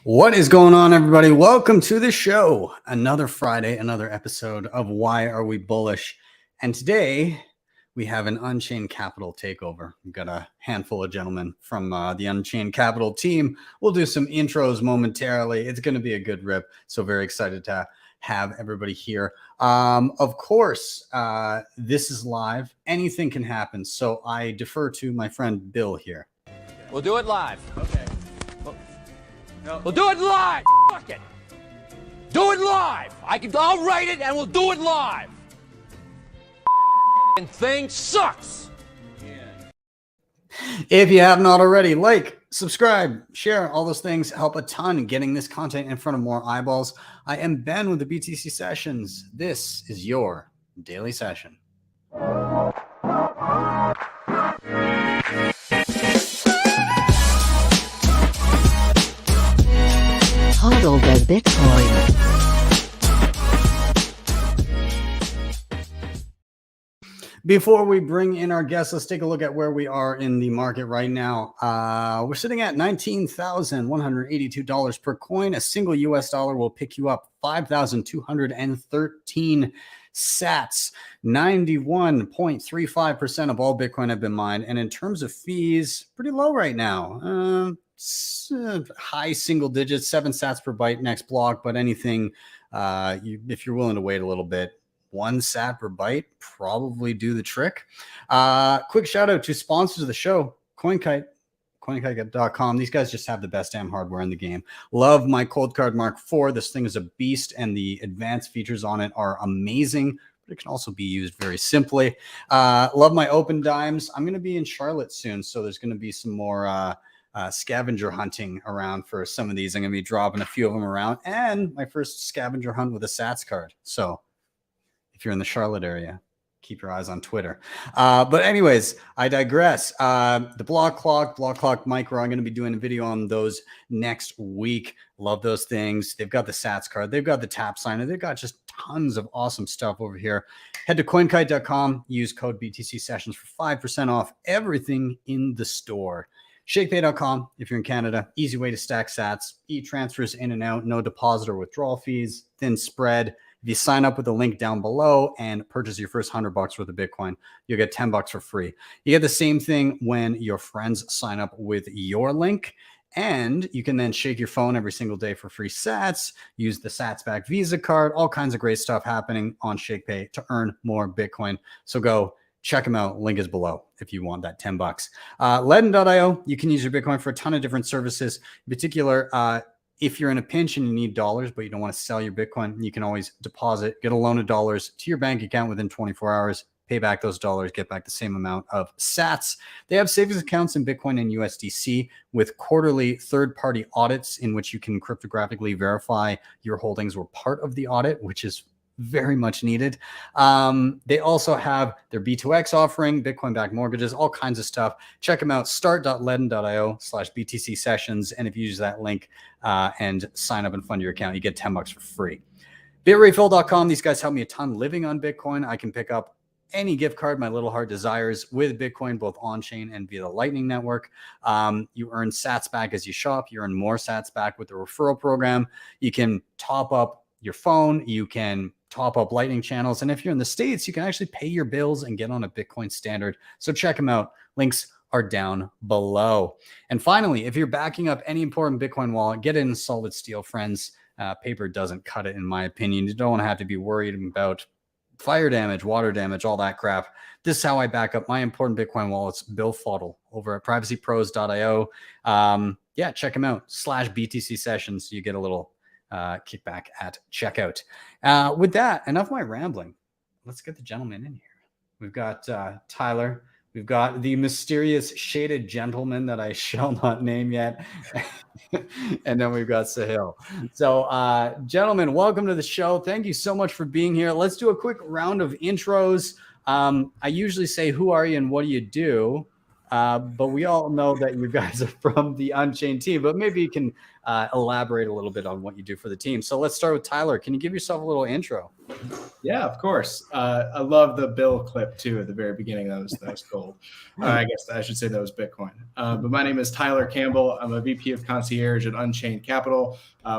What is going on, everybody? Welcome to the show. Another Friday, another episode of Why Are We Bullish? And today we have an Unchained Capital takeover. We've got a handful of gentlemen from the Unchained Capital team. We'll do some intros momentarily. It's going to be a good rip. So very excited to have everybody here. Of course, this is live. Anything can happen. So I defer to my friend Bill here. We'll do it live. Okay. No. We'll do it live. Fuck it. Do it live. I'll write it and we'll do it live. And thing sucks. If you have not already, like, subscribe, share, all those things help a ton getting this content in front of more eyeballs. I am Ben with the BTC Sessions. This is your daily session. HODL the Bitcoin. Before we bring in our guests, let's take a look at where we are in the market right now. We're sitting at $19,182 per coin. A single US dollar will pick you up 5,213 sats. 91.35% of all Bitcoin have been mined. And in terms of fees, pretty low right now. High single digits, 7 sats per byte next block, but anything, if you're willing to wait a little bit, 1 sat per byte probably do the trick. Quick shout out to sponsors of the show, CoinKite, coinkite.com. These guys just have the best damn hardware in the game. Love my Cold Card Mark IV. This thing is a beast, and the advanced features on it are amazing, but it can also be used very simply. Love my Open Dimes. I'm going to be in Charlotte soon, so there's going to be some more scavenger hunting around for some of these. I'm going to be dropping a few of them around, and my first scavenger hunt with a Sats card. So if you're in the Charlotte area, keep your eyes on Twitter. But anyways, I digress. The block clock micro, I'm going to be doing a video on those next week. Love those things. They've got the Sats card. They've got the tap signer. They've got just tons of awesome stuff over here. Head to coinkite.com. Use code BTC Sessions for 5% off everything in the store. Shakepay.com if you're in Canada. Easy way to stack sats. E-transfers in and out. No deposit or withdrawal fees. Thin spread. If you sign up with the link down below and purchase your first $100 worth of Bitcoin, you'll get $10 for free. You get the same thing when your friends sign up with your link. And you can then shake your phone every single day for free sats. Use the Sats Back Visa card. All kinds of great stuff happening on Shakepay to earn more Bitcoin. So go check them out. Link is below if you want that $10. LEDN.io, you can use your Bitcoin for a ton of different services. In particular, if you're in a pinch and you need dollars, but you don't want to sell your Bitcoin, you can always deposit, get a loan of dollars to your bank account within 24 hours, pay back those dollars, get back the same amount of sats. They have savings accounts in Bitcoin and USDC with quarterly third-party audits in which you can cryptographically verify your holdings were part of the audit, which is very much needed. They also have their B2X offering, Bitcoin-backed mortgages, all kinds of stuff. Check them out, start.ledn.io/BTC sessions. And if you use that link and sign up and fund your account, you get $10 for free. Bitrefill.com. These guys help me a ton living on Bitcoin. I can pick up any gift card my little heart desires with Bitcoin, both on-chain and via the Lightning Network. You earn sats back as you shop. You earn more sats back with the referral program. You can top up your phone. You can top up Lightning channels. And if you're in the States, you can actually pay your bills and get on a Bitcoin standard. So check them out. Links are down below. And finally, if you're backing up any important Bitcoin wallet, get it in solid steel, friends. Paper doesn't cut it, in my opinion. You don't have to be worried about fire damage, water damage, all that crap. This is how I back up my important Bitcoin wallets, BillFodl, over at privacypros.io. Yeah, check them out. /BTC sessions. You get a little kickback at checkout. With that, enough of my rambling. Let's get the gentleman in here. We've got Tyler. We've got the mysterious shaded gentleman that I shall not name yet. And then we've got Sahil. So, gentlemen, welcome to the show. Thank you so much for being here. Let's do a quick round of intros. I usually say, who are you and what do you do? But we all know that you guys are from the Unchained team, but maybe you can elaborate a little bit on what you do for the team. So let's start with Tyler. Can you give yourself a little intro? Yeah, of course. I love the Bill clip too at the very beginning. That was gold. I guess I should say that was Bitcoin. But my name is Tyler Campbell. I'm a VP of Concierge at Unchained Capital.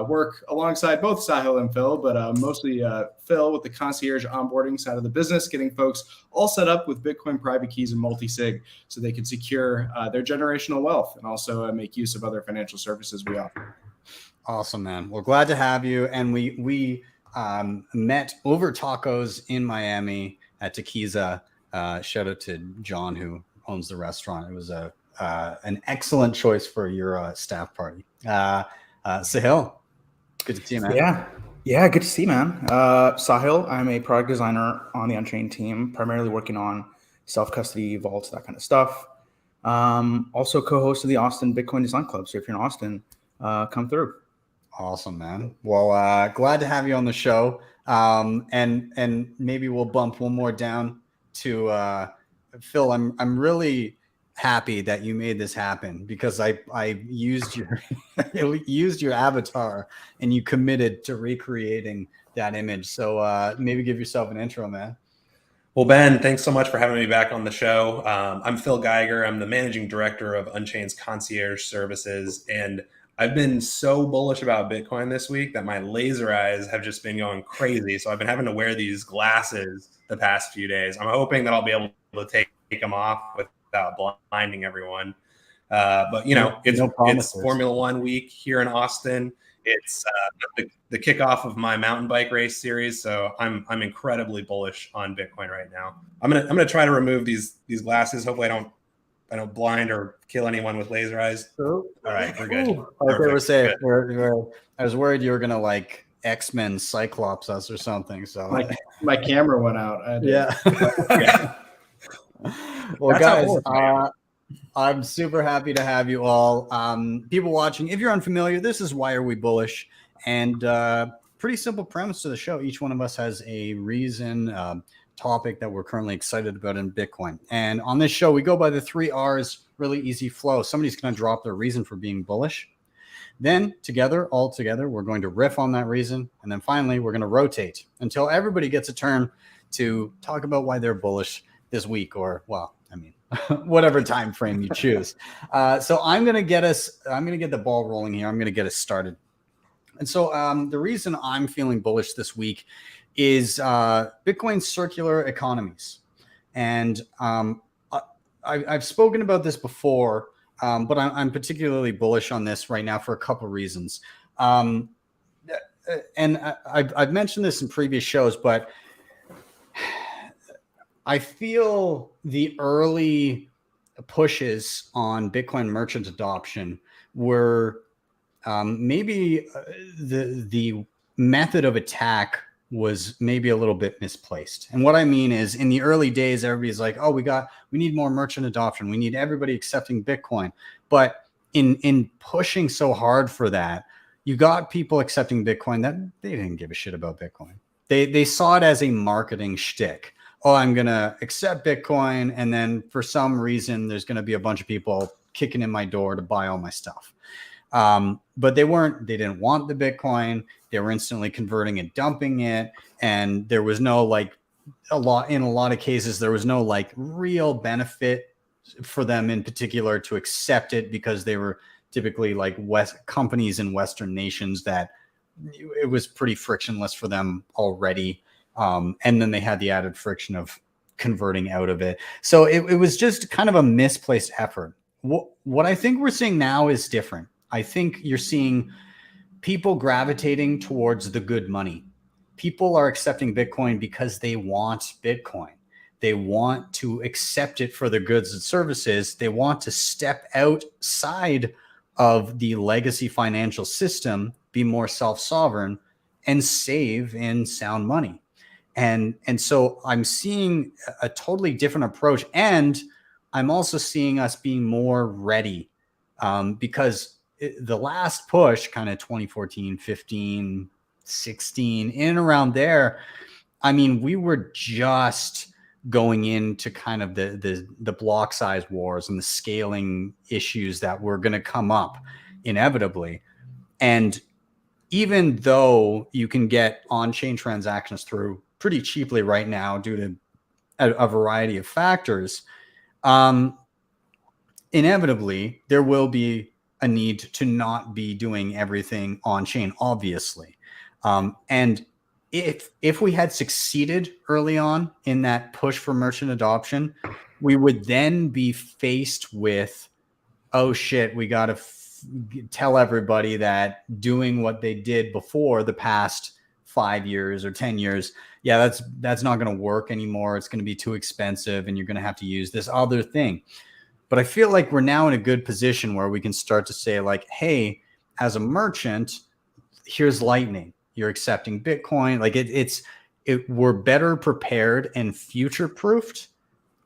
Work alongside both Sahil and Phil, but mostly Phil with the concierge onboarding side of the business, getting folks all set up with Bitcoin private keys and multi-sig so they can secure their generational wealth and also make use of other financial services we offer. Awesome, man. Well, glad to have you. And we met over tacos in Miami at Tequiza. Shout out to John, who owns the restaurant. It was an excellent choice for your staff party. Sahil, good to see you, man. Yeah, good to see you, man. Sahil, I'm a product designer on the Unchained team, primarily working on self-custody, vaults, that kind of stuff. Also co-host of the Austin Bitcoin Design Club. So if you're in Austin, come through. Awesome, man. Well, glad to have you on the show. And maybe we'll bump one more down to Phil. I'm really happy that you made this happen because I used your used your avatar and you committed to recreating that image. So maybe give yourself an intro, man. Well, Ben, thanks so much for having me back on the show. I'm Phil Geiger. I'm the managing director of Unchained's Concierge Services, and I've been so bullish about Bitcoin this week that my laser eyes have just been going crazy. So I've been having to wear these glasses the past few days. I'm hoping that I'll be able to take them off without blinding everyone. But you know, it's Formula One week here in Austin. It's the kickoff of my mountain bike race series, so I'm incredibly bullish on Bitcoin right now. I'm gonna try to remove these glasses. Hopefully, I don't blind or kill anyone with laser eyes. All right, we're good. Like they were saying, I was worried you were gonna like X-Men Cyclops us or something. So my camera went out. Yeah. Well, guys, I'm super happy to have you all. People watching, if you're unfamiliar, this is Why Are We Bullish? And pretty simple premise to the show. Each one of us has a reason, topic that we're currently excited about in Bitcoin. And on this show, we go by the 3 R's, really easy flow. Somebody's going to drop their reason for being bullish. Then all together, we're going to riff on that reason. And then finally, we're going to rotate until everybody gets a turn to talk about why they're bullish this week, or, well, I mean, whatever time frame you choose. So I'm going to get the ball rolling here. I'm going to get us started. And so the reason I'm feeling bullish this week is Bitcoin's circular economies. And I've spoken about this before, but I'm particularly bullish on this right now for a couple of reasons. And I've mentioned this in previous shows, but I feel the early pushes on Bitcoin merchant adoption were maybe the method of attack was maybe a little bit misplaced. And what I mean is, in the early days, everybody's like, oh, we need more merchant adoption. We need everybody accepting Bitcoin. But in pushing so hard for that, you got people accepting Bitcoin that they didn't give a shit about Bitcoin. They saw it as a marketing shtick. Oh, I'm going to accept Bitcoin, and then for some reason, there's going to be a bunch of people kicking in my door to buy all my stuff. But they didn't want the Bitcoin. They were instantly converting and dumping it. And there was no, like, in a lot of cases, there was no like real benefit for them in particular to accept it, because they were typically like companies in Western nations that it was pretty frictionless for them already. And then they had the added friction of converting out of it. So it was just kind of a misplaced effort. What I think we're seeing now is different. I think you're seeing people gravitating towards the good money. People are accepting Bitcoin because they want Bitcoin. They want to accept it for the goods and services. They want to step outside of the legacy financial system, be more self-sovereign, and save in sound money. And so I'm seeing a totally different approach. And I'm also seeing us being more ready, because the last push, kind of 2014, 15, 16, in and around there, I mean, we were just going into kind of the block size wars and the scaling issues that were going to come up inevitably. And even though you can get on-chain transactions through pretty cheaply right now due to a variety of factors, inevitably there will be a need to not be doing everything on-chain, obviously. And if we had succeeded early on in that push for merchant adoption, we would then be faced with, oh shit, we got to tell everybody that doing what they did before the past 5 years or 10 years, yeah, that's not going to work anymore. It's going to be too expensive and you're going to have to use this other thing. But I feel like we're now in a good position where we can start to say like, hey, as a merchant, here's Lightning. You're accepting Bitcoin. Like we're better prepared and future-proofed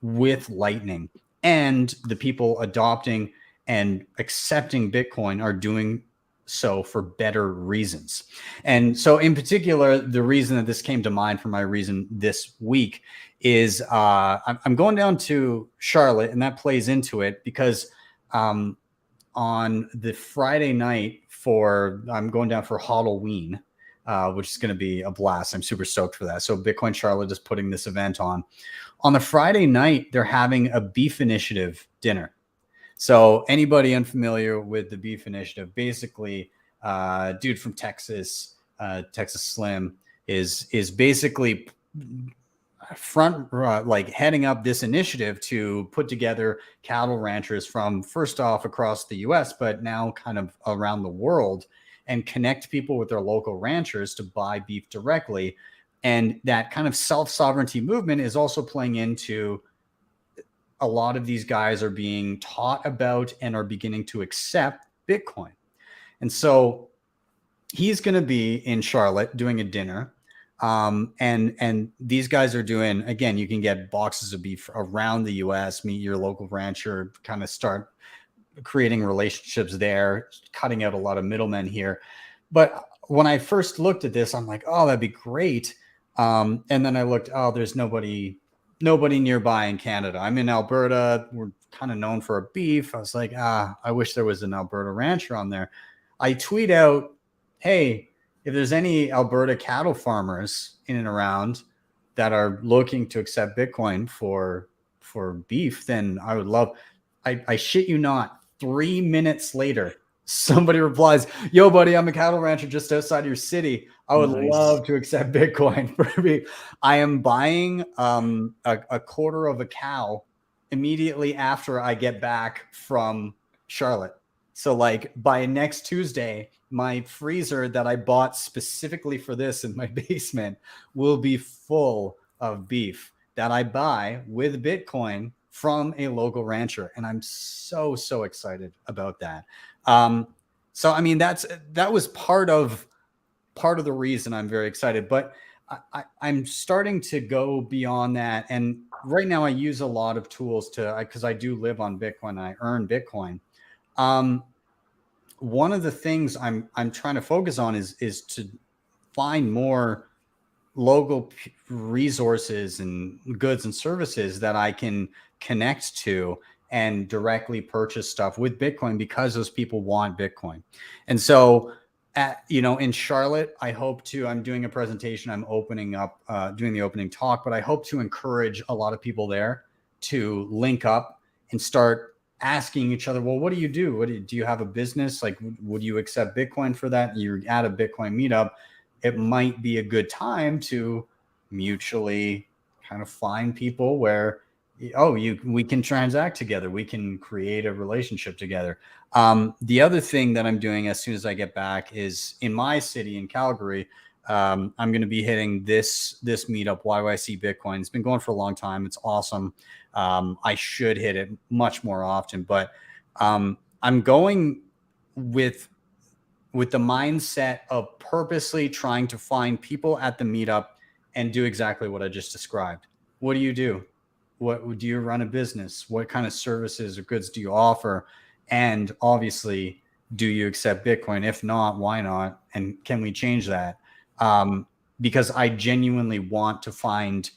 with Lightning. And the people adopting and accepting Bitcoin are doing so for better reasons. And so in particular, the reason that this came to mind for my reason this week is I'm going down to Charlotte, and that plays into it because on the Friday night I'm going down for Halloween, which is going to be a blast. I'm super stoked for that. So Bitcoin Charlotte is putting this event on. On the Friday night, they're having a Beef Initiative dinner. So anybody unfamiliar with the Beef Initiative, basically, dude from Texas, Texas Slim, is basically like heading up this initiative to put together cattle ranchers from first off across the U.S., but now kind of around the world, and connect people with their local ranchers to buy beef directly. And that kind of self-sovereignty movement is also playing into a lot of these guys are being taught about and are beginning to accept Bitcoin. And so he's going to be in Charlotte doing a dinner. And these guys are doing, again, you can get boxes of beef around the US, meet your local rancher, kind of start creating relationships there, cutting out a lot of middlemen here. But when I first looked at this, I'm like, oh, that'd be great. And then I looked, oh, there's nobody nearby in Canada. I'm in Alberta. We're kind of known for our beef. I was like, I wish there was an Alberta rancher on there. I tweet out, hey, if there's any Alberta cattle farmers in and around that are looking to accept Bitcoin for beef, then I would love, I shit you not, 3 minutes later, somebody replies, yo, buddy, I'm a cattle rancher just outside your city. I would love to accept Bitcoin for me. I am buying a quarter of a cow immediately after I get back from Charlotte. So like by next Tuesday, my freezer that I bought specifically for this in my basement will be full of beef that I buy with Bitcoin from a local rancher. And I'm so excited about that. So, I mean, that was part of the reason I'm very excited, but I'm starting to go beyond that. And right now I use a lot of tools because I do live on Bitcoin and I earn Bitcoin. One of the things I'm trying to focus on is to find more local resources and goods and services that I can connect to and directly purchase stuff with Bitcoin because those people want Bitcoin. And so in Charlotte, I'm doing a presentation, I'm opening up, doing the opening talk, but I hope to encourage a lot of people there to link up and start asking each other, well, what do you do? Do you have a business? Like, would you accept Bitcoin for that? You're at a Bitcoin meetup. It might be a good time to mutually kind of find people where, we can transact together. We can create a relationship together. The other thing that I'm doing as soon as I get back is in my city in Calgary. I'm going to be hitting this meetup, YYC Bitcoin. It's been going for a long time. It's awesome. I should hit it much more often, but I'm going with the mindset of purposely trying to find people at the meetup and do exactly what I just described. What do you do? What do you run a business? What kind of services or goods do you offer? And obviously, do you accept Bitcoin? If not, why not? And can we change that? Because I genuinely want to find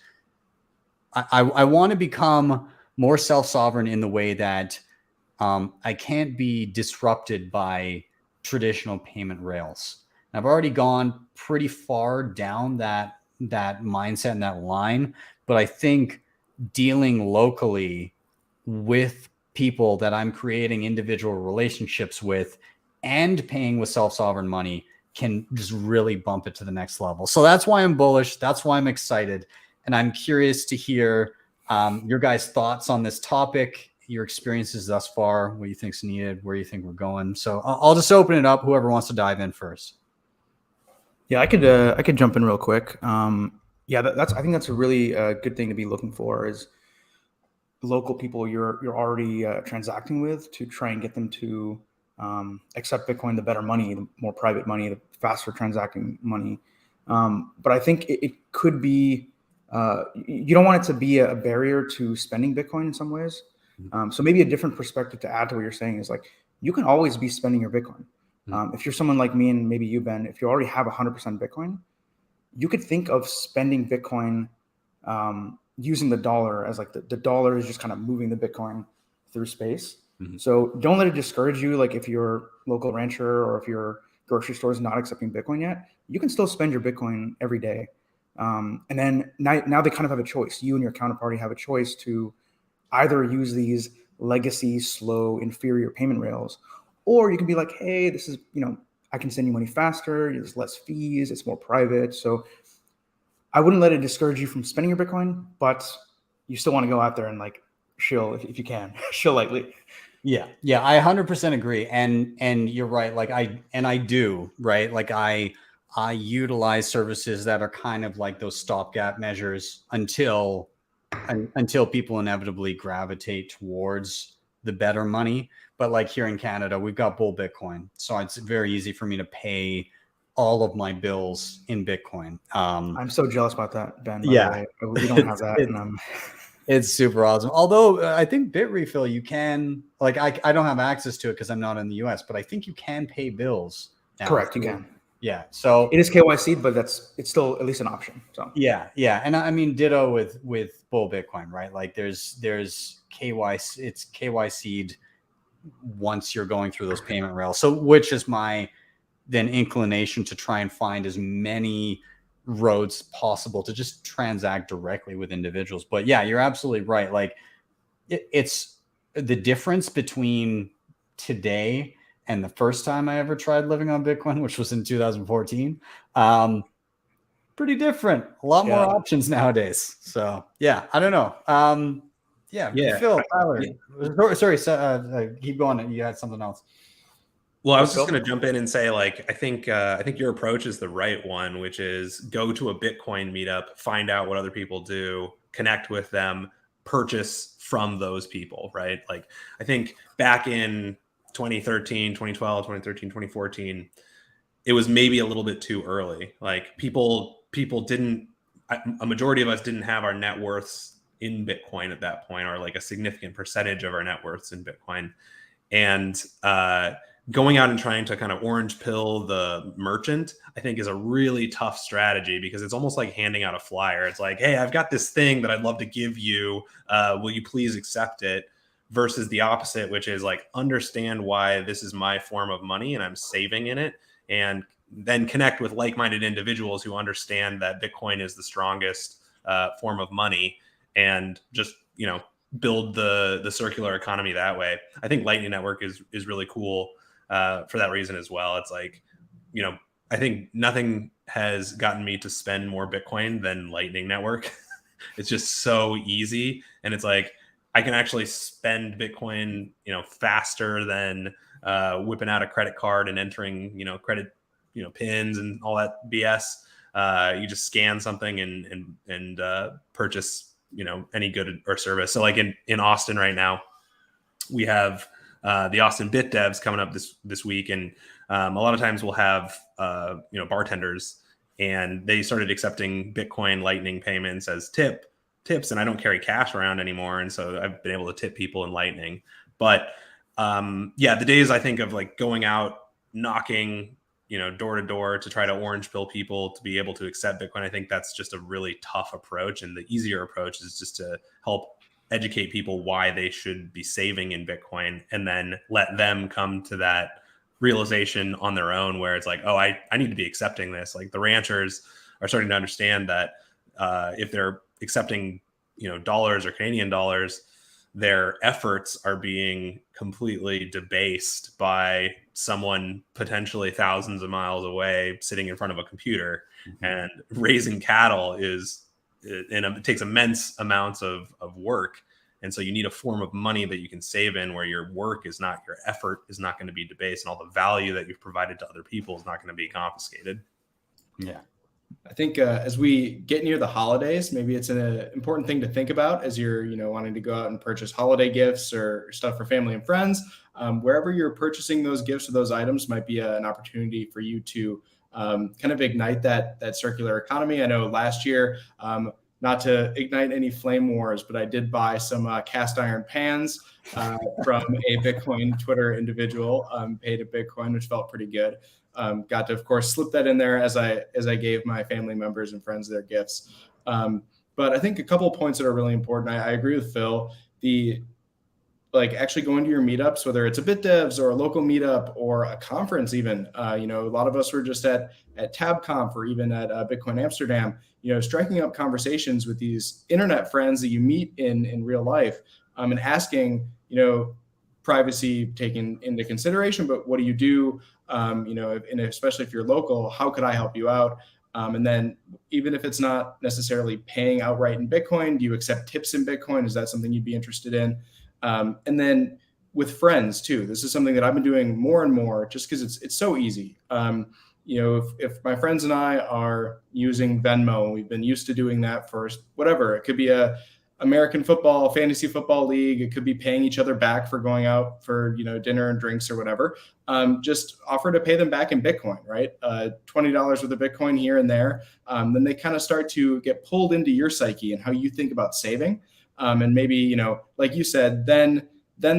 I want to become more self-sovereign in the way that I can't be disrupted by traditional payment rails. I've already gone pretty far down that mindset and that line, but I think dealing locally with people that I'm creating individual relationships with and paying with self-sovereign money can just really bump it to the next level. So that's why I'm bullish. That's why I'm excited. And I'm curious to hear your guys' thoughts on this topic, your experiences thus far, what you think's needed, where you think we're going. So I'll just open it up. Whoever wants to dive in first. Yeah, I could jump in real quick. Yeah, I think that's a really good thing to be looking for is local people you're already transacting with, to try and get them to accept Bitcoin, the better money, the more private money, the faster transacting money. But I think it could be, you don't want it to be a barrier to spending Bitcoin in some ways. So maybe a different perspective to add to what you're saying is like, you can always be spending your Bitcoin. If you're someone like me and maybe you, Ben, if you already have 100% Bitcoin, you could think of spending Bitcoin using the dollar as like the dollar is just kind of moving the Bitcoin through space. So don't let it discourage you. Like if your local rancher or if your grocery store is not accepting Bitcoin yet, you can still spend your Bitcoin every day. And then now they kind of have a choice. You and your counterparty have a choice to either use these legacy, slow, inferior payment rails, or you can be like, hey, this is, I can send you money faster. There's less fees. It's more private. So I wouldn't let it discourage you from spending your Bitcoin, but you still want to go out there and like shill if you can, shill lightly. Yeah, I 100% agree, and you're right. Like I do, right? Like I utilize services that are kind of like those stopgap measures until people inevitably gravitate towards the better money. But like here in Canada, we've got Bull Bitcoin, so it's very easy for me to pay all of my bills in Bitcoin. I'm so jealous about that, Ben. By Yeah, the way, we don't have that. It's super awesome. Although I think Bitrefill, you can, like, I don't have access to it because I'm not in the US, but I think you can pay bills now. Correct, you can. Yeah. So it is KYC, but it's still at least an option. So yeah. And I mean, ditto with Bull Bitcoin, right? Like there's KYC, it's KYC'd once you're going through those payment rails. So which is my then inclination to try and find as many roads possible to just transact directly with individuals. But yeah, you're absolutely right. Like it's the difference between today and the first time I ever tried living on Bitcoin, which was in 2014. Pretty different. A lot more options nowadays. So yeah, I don't know. Phil, Tyler. Sorry, keep going. You had something else. Well, I was just going to jump in and say, like, I think your approach is the right one, which is go to a Bitcoin meetup, find out what other people do, connect with them, purchase from those people, right? Like, I think back in 2013, 2012, 2013, 2014, it was maybe a little bit too early. Like people didn't, a majority of us didn't have our net worths in Bitcoin at that point, or like a significant percentage of our net worths in Bitcoin. And, going out and trying to kind of orange pill the merchant, I think is a really tough strategy, because it's almost like handing out a flyer. It's like, hey, I've got this thing that I'd love to give you. Will you please accept it? Versus the opposite, which is like, understand why this is my form of money and I'm saving in it. And then connect with like-minded individuals who understand that Bitcoin is the strongest form of money, and just, build the circular economy that way. I think Lightning Network is really cool for that reason as well. It's like, I think nothing has gotten me to spend more Bitcoin than Lightning Network. It's just so easy. And it's like, I can actually spend Bitcoin, faster than whipping out a credit card and entering, credit, pins and all that BS. You just scan something and purchase, any good or service. So like in Austin right now, we have the Austin Bit Devs coming up this week, and a lot of times we'll have bartenders, and they started accepting Bitcoin Lightning payments as tips, and I don't carry cash around anymore, and so I've been able to tip people in Lightning. But the days I think of like going out, knocking door to door to try to orange pill people to be able to accept Bitcoin. I think that's just a really tough approach. And the easier approach is just to help educate people why they should be saving in Bitcoin, and then let them come to that realization on their own, where it's like, oh, I need to be accepting this. Like the ranchers are starting to understand that if they're accepting, dollars or Canadian dollars, their efforts are being completely debased by someone potentially thousands of miles away sitting in front of a computer. And raising cattle it takes immense amounts of work. And so you need a form of money that you can save in, where your work is not, your effort is not going to be debased, and all the value that you've provided to other people is not going to be confiscated. Yeah. I think as we get near the holidays, maybe it's an important thing to think about as you're, wanting to go out and purchase holiday gifts or stuff for family and friends. Wherever you're purchasing those gifts or those items might be an opportunity for you to kind of ignite that circular economy. I know last year, not to ignite any flame wars, but I did buy some cast iron pans from a Bitcoin Twitter individual, paid a Bitcoin, which felt pretty good. Got to, of course, slip that in there as I gave my family members and friends their gifts. But I think a couple of points that are really important. I agree with Phil. Actually going to your meetups, whether it's a BitDevs or a local meetup or a conference, even, a lot of us were just at TabConf or even at Bitcoin Amsterdam, striking up conversations with these internet friends that you meet in real life, and asking, privacy taken into consideration, but what do you do? And especially if you're local, how could I help you out? And then even if it's not necessarily paying outright in Bitcoin, do you accept tips in Bitcoin? Is that something you'd be interested in? And then with friends too, this is something that I've been doing more and more just because it's so easy. If my friends and I are using Venmo, we've been used to doing that for whatever, it could be a American football, fantasy football league. It could be paying each other back for going out for, dinner and drinks or whatever. Just offer to pay them back in Bitcoin, right? $20 worth of Bitcoin here and there. Then they kind of start to get pulled into your psyche and how you think about saving. And maybe, like you said, then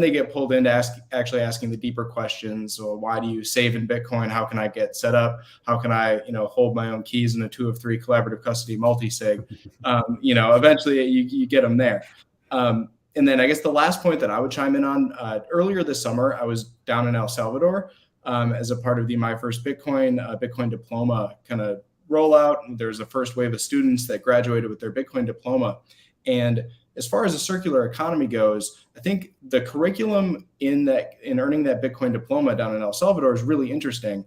they get pulled into actually asking the deeper questions. So why do you save in Bitcoin? How can I get set up? How can I, hold my own keys in a 2 of 3 collaborative custody multi-sig? Eventually you get them there. And then I guess the last point that I would chime in on, earlier this summer, I was down in El Salvador as a part of the My First Bitcoin diploma kind of rollout. And there's a first wave of students that graduated with their Bitcoin diploma. And as far as the circular economy goes, I think the curriculum in earning that Bitcoin diploma down in El Salvador is really interesting.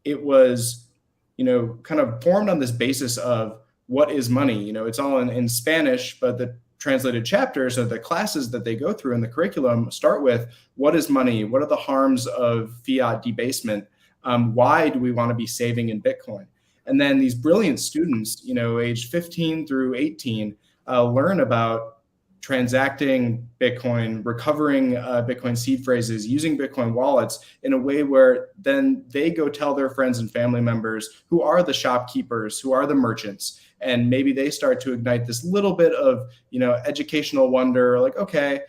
It was, kind of formed on this basis of what is money. It's all in Spanish, but the translated chapters of the classes that they go through in the curriculum start with what is money? What are the harms of fiat debasement? Why do we want to be saving in Bitcoin? And then these brilliant students, aged 15 through 18, learn about transacting Bitcoin, recovering Bitcoin seed phrases, using Bitcoin wallets in a way where then they go tell their friends and family members who are the shopkeepers, who are the merchants, and maybe they start to ignite this little bit of, educational wonder, like, okay,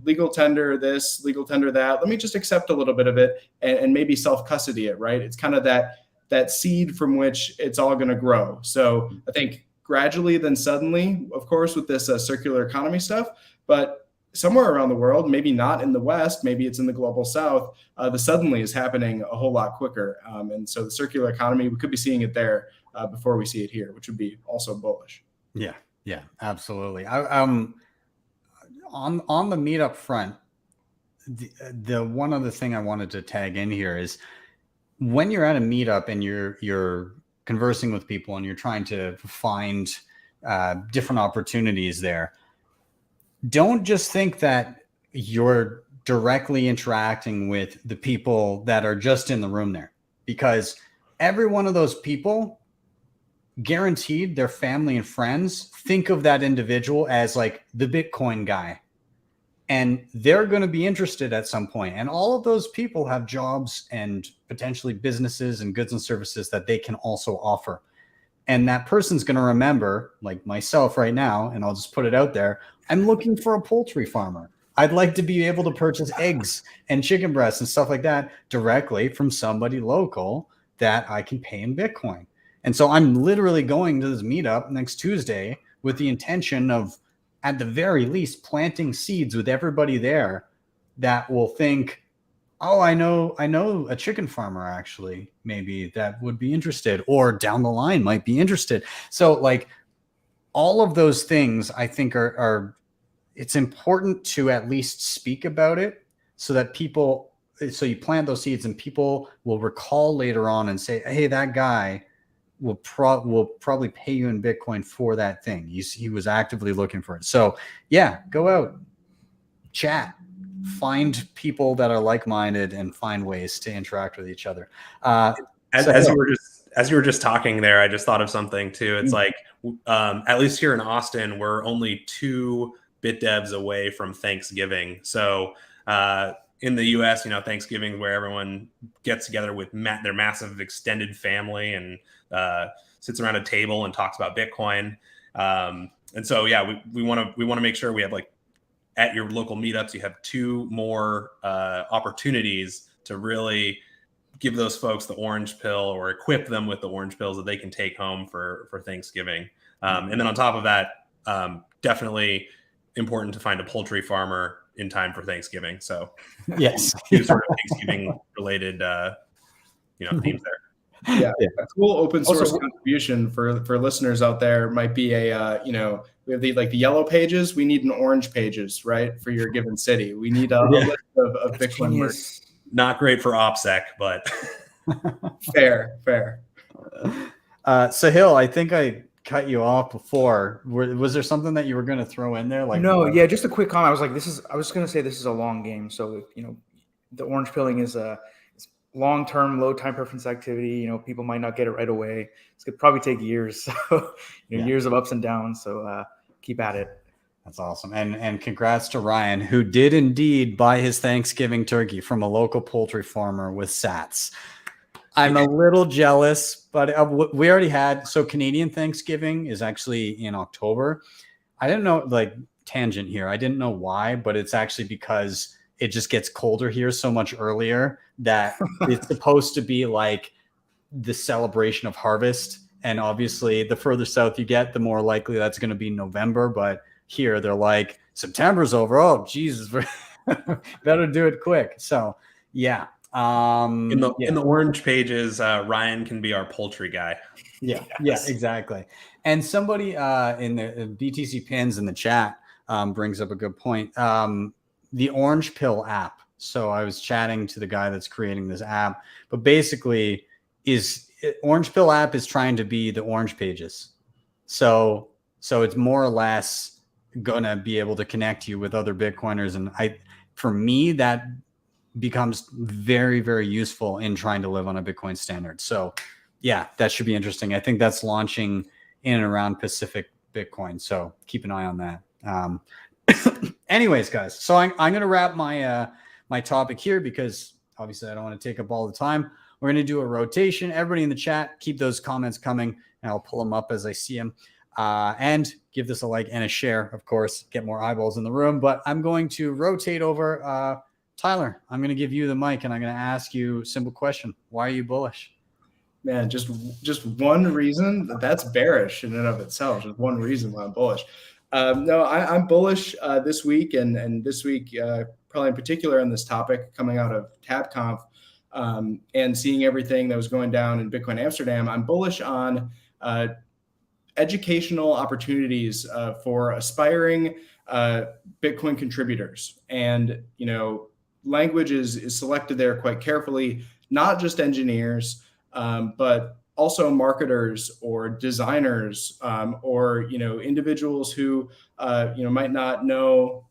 legal tender this, legal tender that, let me just accept a little bit of it and maybe self-custody it, right? It's kind of that seed from which it's all going to grow. So I think gradually, then suddenly, of course, with this circular economy stuff, but somewhere around the world, maybe not in the West, maybe it's in the global South, the suddenly is happening a whole lot quicker. And so the circular economy, we could be seeing it there before we see it here, which would be also bullish. Yeah, absolutely. On the meetup front, the one other thing I wanted to tag in here is when you're at a meetup and you're conversing with people and you're trying to find different opportunities there, don't just think that you're directly interacting with the people that are just in the room there, because every one of those people, guaranteed, their family and friends think of that individual as like the Bitcoin guy, and they're going to be interested at some point. And all of those people have jobs and potentially businesses and goods and services that they can also offer. And that person's going to remember, like myself right now, and I'll just put it out there, I'm looking for a poultry farmer. I'd like to be able to purchase eggs and chicken breasts and stuff like that directly from somebody local that I can pay in Bitcoin. And so I'm literally going to this meetup next Tuesday with the intention of, at the very least, planting seeds with everybody there that will think, oh, I know a chicken farmer actually, maybe that would be interested, or down the line might be interested. So like all of those things I think are it's important to at least speak about it so that people, so you plant those seeds and people will recall later on and say, hey, that guy will probably pay you in Bitcoin for that thing. He was actively looking for it. So yeah, go out, chat, find people that are like-minded and find ways to interact with each other. As you were just talking there, I just thought of something too. It's like, at least here in Austin, we're only 2 BitDevs away from Thanksgiving. So in the US, Thanksgiving, where everyone gets together with their massive extended family and sits around a table and talks about Bitcoin. And so, yeah, we want to make sure we have, like, at your local meetups, you have 2 more opportunities to really give those folks the orange pill, or equip them with the orange pills that they can take home for Thanksgiving. And then on top of that, definitely important to find a poultry farmer in time for Thanksgiving. So yes, sort of Thanksgiving related, themes there. Yeah, a cool open source contribution for listeners out there might be a we have the yellow pages. We need an orange pages, right, for your given city. We need a list of Bitcoin merch. Not great for OPSEC, but fair. Sahil, I think I cut you off before. Was there something that you were going to throw in there? Like, no, yeah, just a quick comment. I was like, I was going to say this is a long game. So, the orange pilling is a long-term, low time preference activity. People might not get it right away. It's going to probably take years. So, years of ups and downs. So keep at it. That's awesome. And congrats to Ryan, who did indeed buy his Thanksgiving turkey from a local poultry farmer with sats. I'm a little jealous, but we already had, so Canadian Thanksgiving is actually in October. I didn't know, like, tangent here, I didn't know why, but it's actually because it just gets colder here so much earlier that it's supposed to be like the celebration of harvest. And obviously the further south you get, the more likely that's going to be November. But here they're like, September's over. Oh, Jesus, better do it quick. So yeah. In the orange pages, Ryan can be our poultry guy. Yeah, yes. Yeah, exactly. And somebody in the BTC pins in the chat brings up a good point. The Orange Pill app. So I was chatting to the guy that's creating this app, but basically Orange Pill app is trying to be the orange pages. So it's more or less gonna be able to connect you with other Bitcoiners. And for me, that becomes very, very useful in trying to live on a Bitcoin standard. So yeah, that should be interesting. I think that's launching in and around Pacific Bitcoin. So keep an eye on that. Anyways, guys, so I'm going to wrap my topic here because obviously I don't want to take up all the time. We're going to do a rotation. Everybody in the chat, keep those comments coming, and I'll pull them up as I see them. And give this a like and a share, of course, get more eyeballs in the room. But I'm going to rotate over. Tyler, I'm going to give you the mic, and I'm going to ask you a simple question. Why are you bullish? Man, just one reason. That's bearish in and of itself. Just one reason why I'm bullish. No, I'm bullish this week, and this week probably in particular on this topic coming out of TabConf and seeing everything that was going down in Bitcoin Amsterdam. I'm bullish on educational opportunities for aspiring Bitcoin contributors, and language is selected there quite carefully. Not just engineers, but also marketers or designers, or individuals who might not know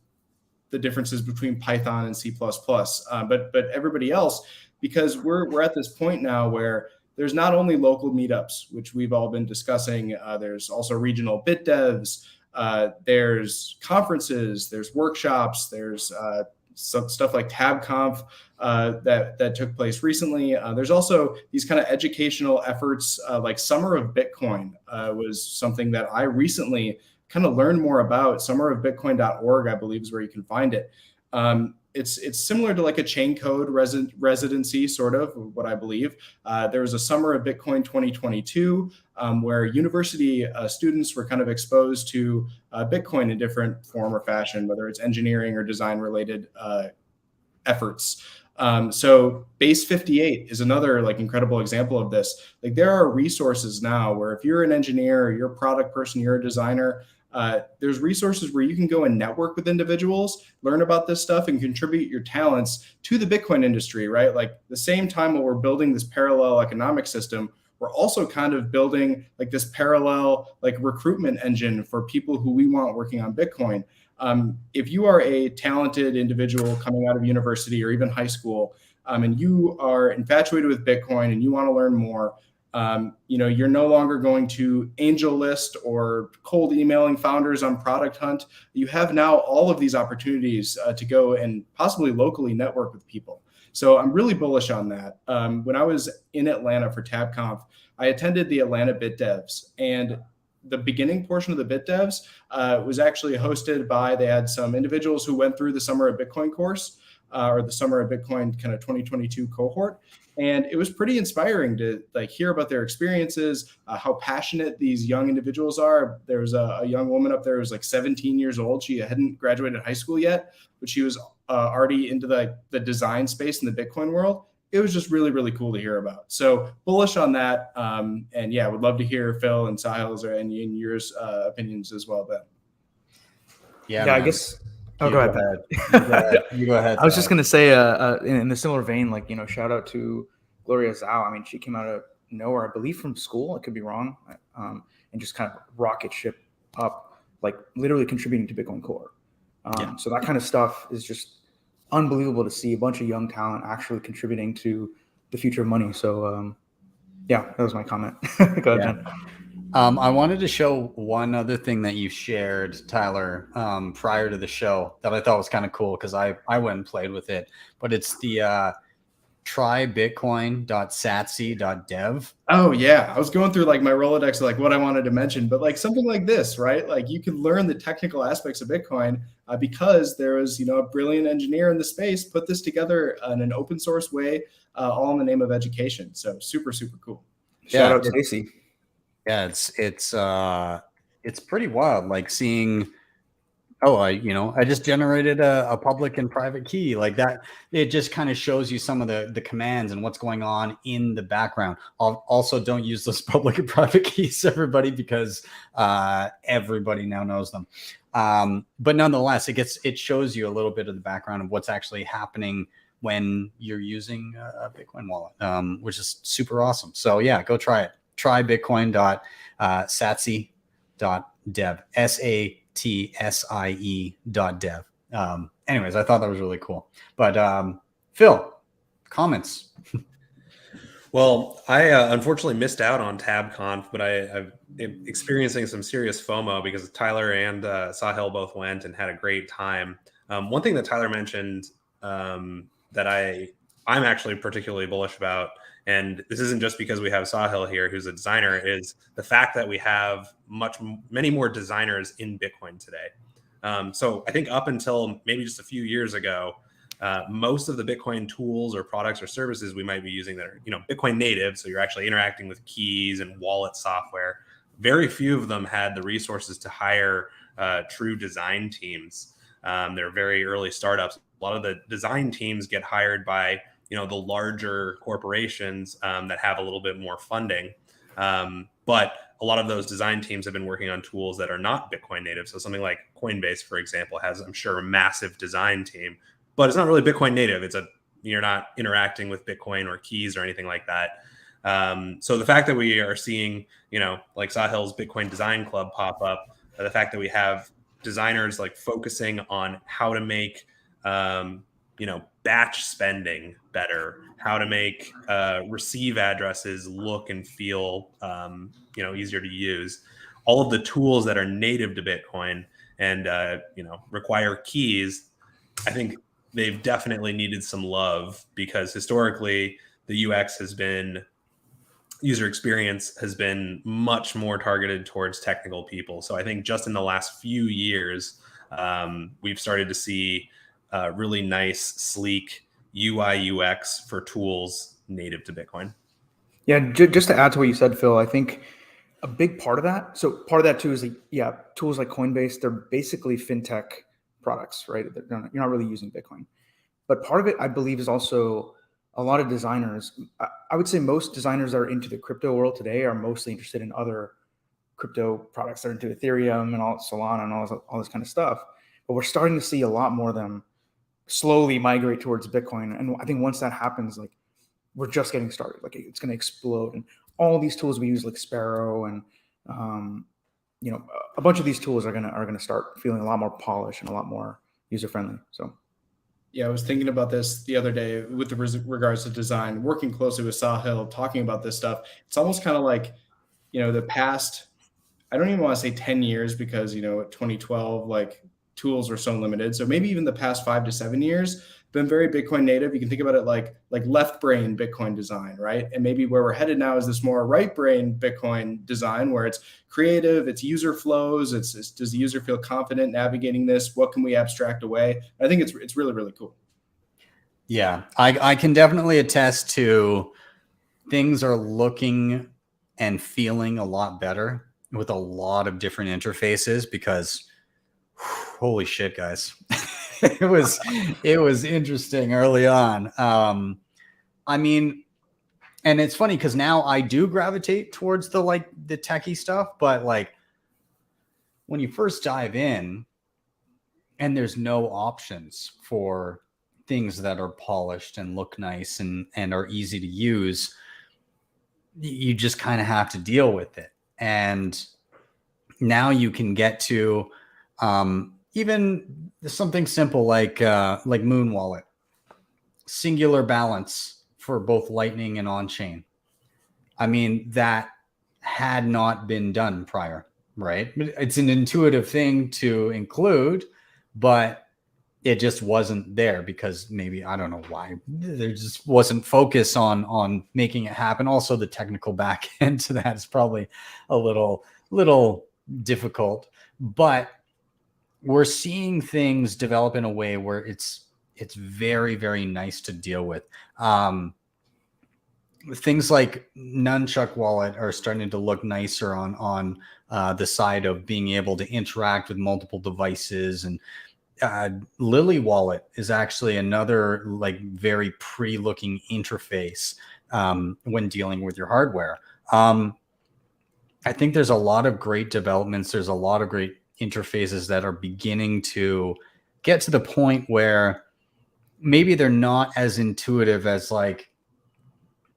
the differences between Python and C++, but everybody else, because we're at this point now where there's not only local meetups, which we've all been discussing. There's also regional bit devs. There's conferences. There's workshops. There's some stuff like TabConf that took place recently. There's also these kind of educational efforts, like Summer of Bitcoin was something that I recently kind of learn more about, summerofbitcoin.org, I believe, is where you can find it. It's similar to like a chain code residency, sort of what I believe. There was a Summer of Bitcoin 2022 where university students were kind of exposed to Bitcoin in different form or fashion, whether it's engineering or design related efforts. So Base 58 is another like incredible example of this. Like there are resources now where if you're an engineer or you're a product person, you're a designer, there's resources where you can go and network with individuals, learn about this stuff, and contribute your talents to the Bitcoin industry, right? Like the same time while we're building this parallel economic system, we're also kind of building like this parallel like recruitment engine for people who we want working on Bitcoin. If you are a talented individual coming out of university or even high school, and you are infatuated with Bitcoin and you want to learn more, you're no longer going to angel list or cold emailing founders on Product Hunt. You have now all of these opportunities to go and possibly locally network with people. So I'm really bullish on that. When I was in Atlanta for TabConf, I attended the Atlanta BitDevs, and the beginning portion of the BitDevs was actually hosted by, they had some individuals who went through the Summer of Bitcoin course or the Summer of Bitcoin kind of 2022 cohort. And it was pretty inspiring to like hear about their experiences, how passionate these young individuals are. There was a young woman up there who was like 17 years old. She hadn't graduated high school yet, but she was already into the design space in the Bitcoin world. It was just really, really cool to hear about. So bullish on that. And yeah, would love to hear Phil and Sahil's and yours opinions as well, Ben. Yeah, I man. guess. You Oh, go ahead. You go ahead. I was just going to say, in a similar vein, like, shout out to Gloria Zhao. I mean, she came out of nowhere, I believe from school. I could be wrong. And just kind of rocket ship up, like literally contributing to Bitcoin Core. So that kind of stuff is just unbelievable to see a bunch of young talent actually contributing to the future of money. So, that was my comment. Go ahead, Jen. I wanted to show one other thing that you shared, Tyler, prior to the show that I thought was kind of cool because I went and played with it. But it's the trybitcoin.satsy.dev. Oh yeah, I was going through like my Rolodex of like what I wanted to mention, but like something like this, right? Like you can learn the technical aspects of Bitcoin because there was a brilliant engineer in the space put this together in an open source way, all in the name of education. So super, super cool. Shout out to Stacy. Yeah, it's pretty wild. Like seeing, I just generated a public and private key like that. It just kind of shows you some of the commands and what's going on in the background. Also, don't use those public and private keys, everybody, because everybody now knows them. But nonetheless, it shows you a little bit of the background of what's actually happening when you're using a Bitcoin wallet, which is super awesome. So yeah, go try it. Trybitcoin.satsy.dev, SATSIE.dev. Anyways, I thought that was really cool. But Phil, comments? Well, I unfortunately missed out on TabConf, but I'm experiencing some serious FOMO because Tyler and Sahil both went and had a great time. One thing that Tyler mentioned that I'm actually particularly bullish about, and this isn't just because we have Sahil here, who's a designer, is the fact that we have many more designers in Bitcoin today. So I think up until maybe just a few years ago, most of the Bitcoin tools or products or services we might be using that are, Bitcoin native, so you're actually interacting with keys and wallet software, very few of them had the resources to hire true design teams. They're very early startups. A lot of the design teams get hired by the larger corporations that have a little bit more funding. But a lot of those design teams have been working on tools that are not Bitcoin native. So something like Coinbase, for example, has, I'm sure, a massive design team, but it's not really Bitcoin native. You're not interacting with Bitcoin or keys or anything like that. So the fact that we are seeing, like Sahil's Bitcoin Design Club pop up, the fact that we have designers like focusing on how to make, batch spending better, how to make receive addresses look and feel, easier to use. All of the tools that are native to Bitcoin and, require keys, I think they've definitely needed some love because historically the UX has been user experience has been much more targeted towards technical people. So I think just in the last few years, we've started to see really nice, sleek UI UX for tools native to Bitcoin. Yeah, just to add to what you said, Phil, I think a big part of that. So part of that too is tools like Coinbase. They're basically fintech products, right? You're not really using Bitcoin. But part of it, I believe, is also a lot of designers. I would say most designers that are into the crypto world today are mostly interested in other crypto products. They're into Ethereum and all Solana and all this kind of stuff. But we're starting to see a lot more of them slowly migrate towards Bitcoin. And I think once that happens, like, we're just getting started. Like, it's going to explode. And all these tools we use, like Sparrow and a bunch of these tools are gonna start feeling a lot more polished and a lot more user friendly. So. Yeah, I was thinking about this the other day with regards to design, working closely with Sahil, talking about this stuff. It's almost kind of like, the past, I don't even want to say 10 years because, at 2012, like, tools were so limited. So maybe even the past 5 to 7 years been very Bitcoin native. You can think about it like left brain Bitcoin design, right? And maybe where we're headed now is this more right brain Bitcoin design where it's creative, it's user flows, it's does the user feel confident navigating this? What can we abstract away? I think it's really, really cool. Yeah, I can definitely attest to things are looking and feeling a lot better with a lot of different interfaces because holy shit, guys. it was interesting early on. I mean, and it's funny because now I do gravitate towards the techie stuff, but like when you first dive in and there's no options for things that are polished and look nice and are easy to use, you just kind of have to deal with it. And now you can get to even something simple like Moon Wallet, singular balance for both Lightning and on-chain. I mean, that had not been done prior, right? It's an intuitive thing to include, but it just wasn't there because maybe, I don't know why, there just wasn't focus on making it happen. Also, the technical back end to that is probably a little difficult, but we're seeing things develop in a way where it's very, very nice to deal with. Things like Nunchuck Wallet are starting to look nicer on the side of being able to interact with multiple devices, and Lily Wallet is actually another very pre-looking interface when dealing with your hardware. I think there's a lot of great developments. There's a lot of great interfaces that are beginning to get to the point where maybe they're not as intuitive as like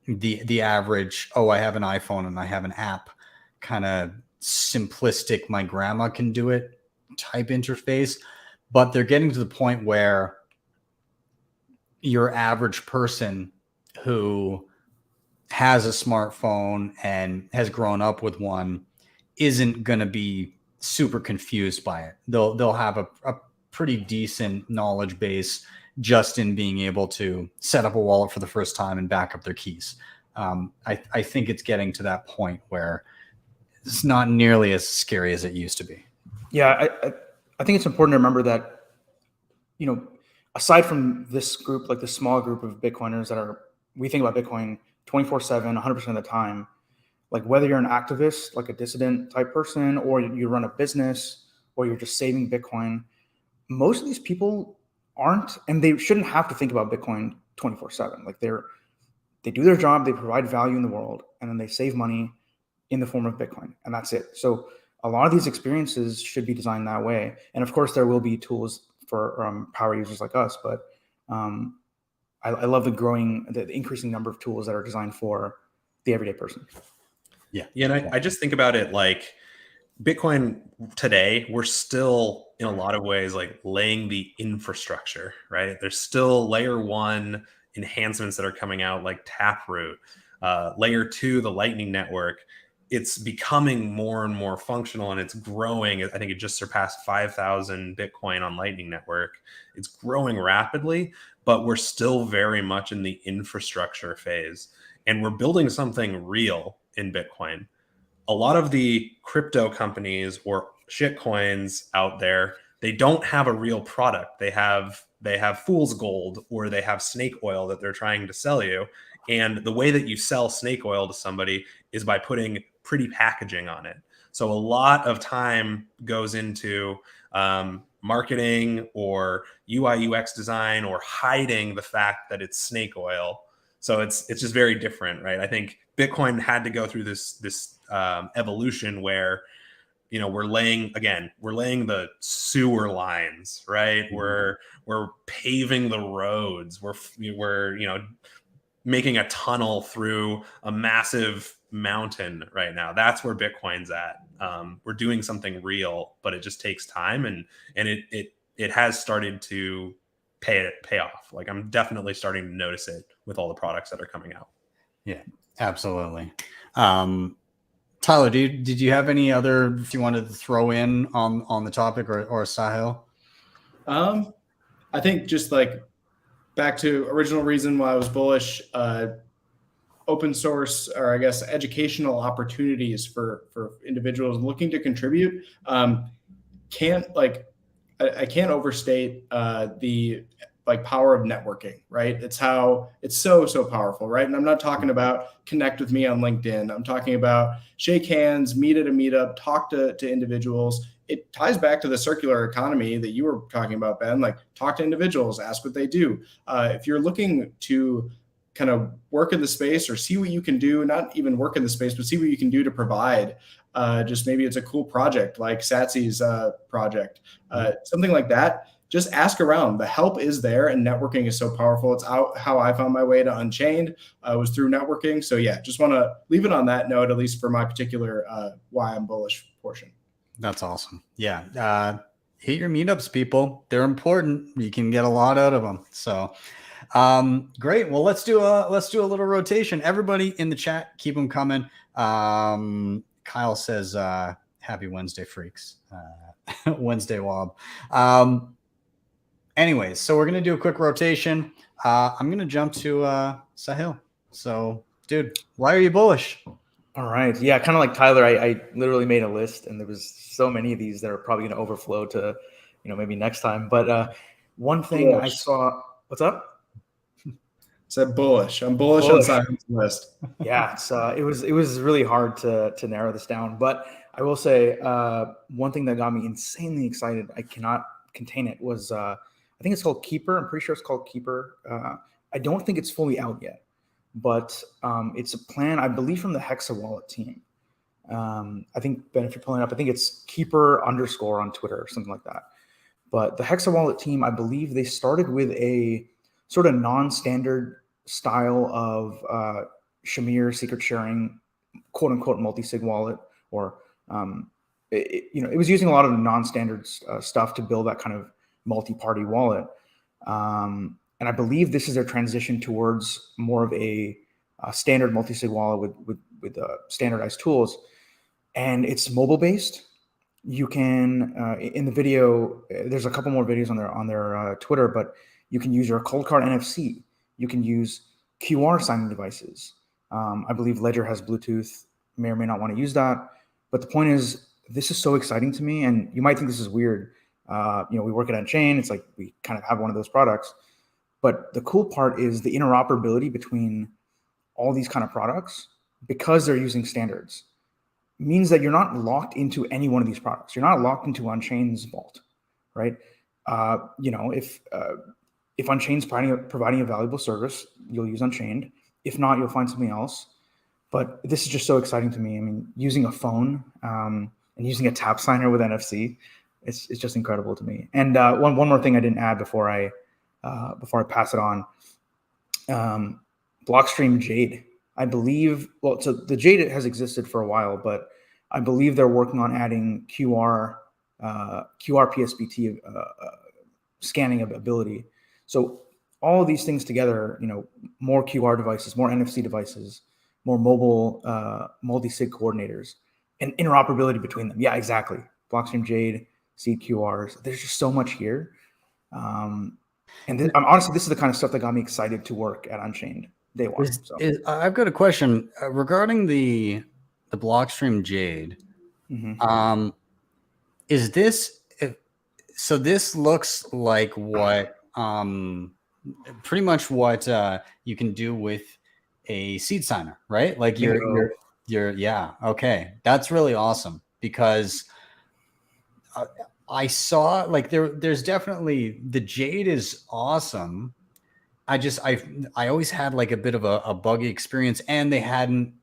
the average, oh, I have an iPhone and I have an app, kind of simplistic, my grandma can do it type interface. But they're getting to the point where your average person who has a smartphone and has grown up with one isn't going to be super confused by it. They'll have a pretty decent knowledge base just in being able to set up a wallet for the first time and back up their keys. I think it's getting to that point where it's not nearly as scary as it used to be. Yeah, I think it's important to remember that, aside from this group, like the small group of Bitcoiners we think about Bitcoin 24/7, 100% of the time, like whether you're an activist, like a dissident type person, or you run a business, or you're just saving Bitcoin, most of these people aren't, and they shouldn't have to think about Bitcoin 24/7. Like they do their job, they provide value in the world, and then they save money in the form of Bitcoin, and that's it. So a lot of these experiences should be designed that way. And of course, there will be tools for power users like us, but I love the increasing number of tools that are designed for the everyday person. Yeah. And I just think about it like Bitcoin today, we're still in a lot of ways like laying the infrastructure, right? There's still layer one enhancements that are coming out like Taproot, layer two, the Lightning Network. It's becoming more and more functional and it's growing. I think it just surpassed 5,000 Bitcoin on Lightning Network. It's growing rapidly, but we're still very much in the infrastructure phase, and we're building something real in Bitcoin. A lot of the crypto companies or shit coins out there, they don't have a real product. They have fool's gold, or they have snake oil that they're trying to sell you. And the way that you sell snake oil to somebody is by putting pretty packaging on it. So a lot of time goes into marketing or UI UX design, or hiding the fact that it's snake oil. So it's just very different, right? I think Bitcoin had to go through this evolution where, you know, we're laying the sewer lines, right? We're paving the roads. We're you know, making a tunnel through a massive mountain right now. That's where Bitcoin's at. We're doing something real, but it just takes time, and it has started to pay off. Like, I'm definitely starting to notice it with all the products that are coming out. Yeah, absolutely. Tyler, did you have any other you wanted to throw in on the topic, or Sahil? I think just like back to original reason why I was bullish, open source, or I guess educational opportunities for individuals looking to contribute. I can't overstate the power of networking, right? It's so powerful, right? And I'm not talking about connect with me on LinkedIn. I'm talking about shake hands, meet at a meetup, talk to individuals. It ties back to the circular economy that you were talking about, Ben. Like, talk to individuals, ask what they do. If you're looking to kind of work in the space, or see what you can do, not even work in the space, but see what you can do to provide, just maybe it's a cool project like Satsy's project, something like that. Just ask around. The help is there, and networking is so powerful. It's how I found my way to Unchained, was through networking. So yeah, just want to leave it on that note, at least for my particular why I'm bullish portion. That's awesome. Yeah. Hit your meetups, people. They're important. You can get a lot out of them. So great. Well, let's do a little rotation. Everybody in the chat, keep them coming. Kyle says, happy Wednesday, freaks. Wednesday Wob. Anyways, so we're going to do a quick rotation. I'm going to jump to Sahil. So, dude, why are you bullish? All right. Yeah, kind of like Tyler, I literally made a list, and there was so many of these that are probably going to overflow to, maybe next time. But one thing I saw, what's up? Said bullish. I'm bullish on Simon's list. Yeah, it was really hard to narrow this down. But I will say one thing that got me insanely excited, I cannot contain it, was I think it's called Keeper. I'm pretty sure it's called Keeper. I don't think it's fully out yet. But it's a plan, I believe, from the Hexa Wallet team. I think, Ben, if you're pulling it up, I think it's Keeper _ on Twitter or something like that. But the Hexa Wallet team, I believe they started with a sort of non-standard style of Shamir secret sharing, quote unquote, multi-sig wallet, or it was using a lot of non-standard stuff to build that kind of multi-party wallet. And I believe this is their transition towards more of a standard multi-sig wallet with standardized tools. And it's mobile based. You can, in the video, there's a couple more videos on their Twitter, but you can use your cold card NFC. You can use QR signing devices. I believe Ledger has Bluetooth, may or may not want to use that. But the point is, this is so exciting to me. And you might think this is weird. We work at Unchained. It's like we kind of have one of those products. But the cool part is the interoperability between all these kind of products, because they're using standards, means that you're not locked into any one of these products. You're not locked into Unchained's vault, right? If Unchained's providing a valuable service, you'll use Unchained. If not, you'll find something else. But this is just so exciting to me. I mean, using a phone and using a tap signer with NFC, it's just incredible to me. And one more thing I didn't add before I pass it on, Blockstream Jade. I believe, so the Jade has existed for a while, but I believe they're working on adding QR PSBT scanning ability. So all of these things together, more QR devices, more NFC devices, more mobile multi-sig coordinators, and interoperability between them. Yeah, exactly. Blockstream Jade, Seed QRs. There's just so much here. And honestly, this is the kind of stuff that got me excited to work at Unchained day one. So I've got a question regarding the Blockstream Jade. Is this so? This looks like what pretty much what you can do with a seed signer, right? Like you're yeah, okay, that's really awesome because I saw like there's definitely the Jade is awesome. I always had like a bit of a buggy experience, and they hadn't.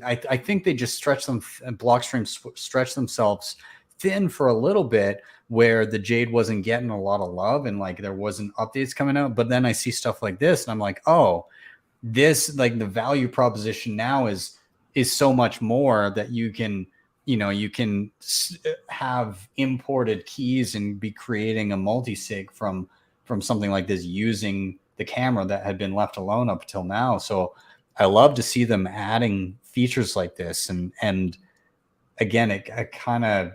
I think they just stretched them. Blockstream stretched themselves thin for a little bit, where the Jade wasn't getting a lot of love, and like there wasn't updates coming out. But then I see stuff like this, and I'm like, oh, this like the value proposition now is so much more that you can. You can have imported keys and be creating a multi-sig from something like this using the camera that had been left alone up until now. So I love to see them adding features like this. And again, it kind of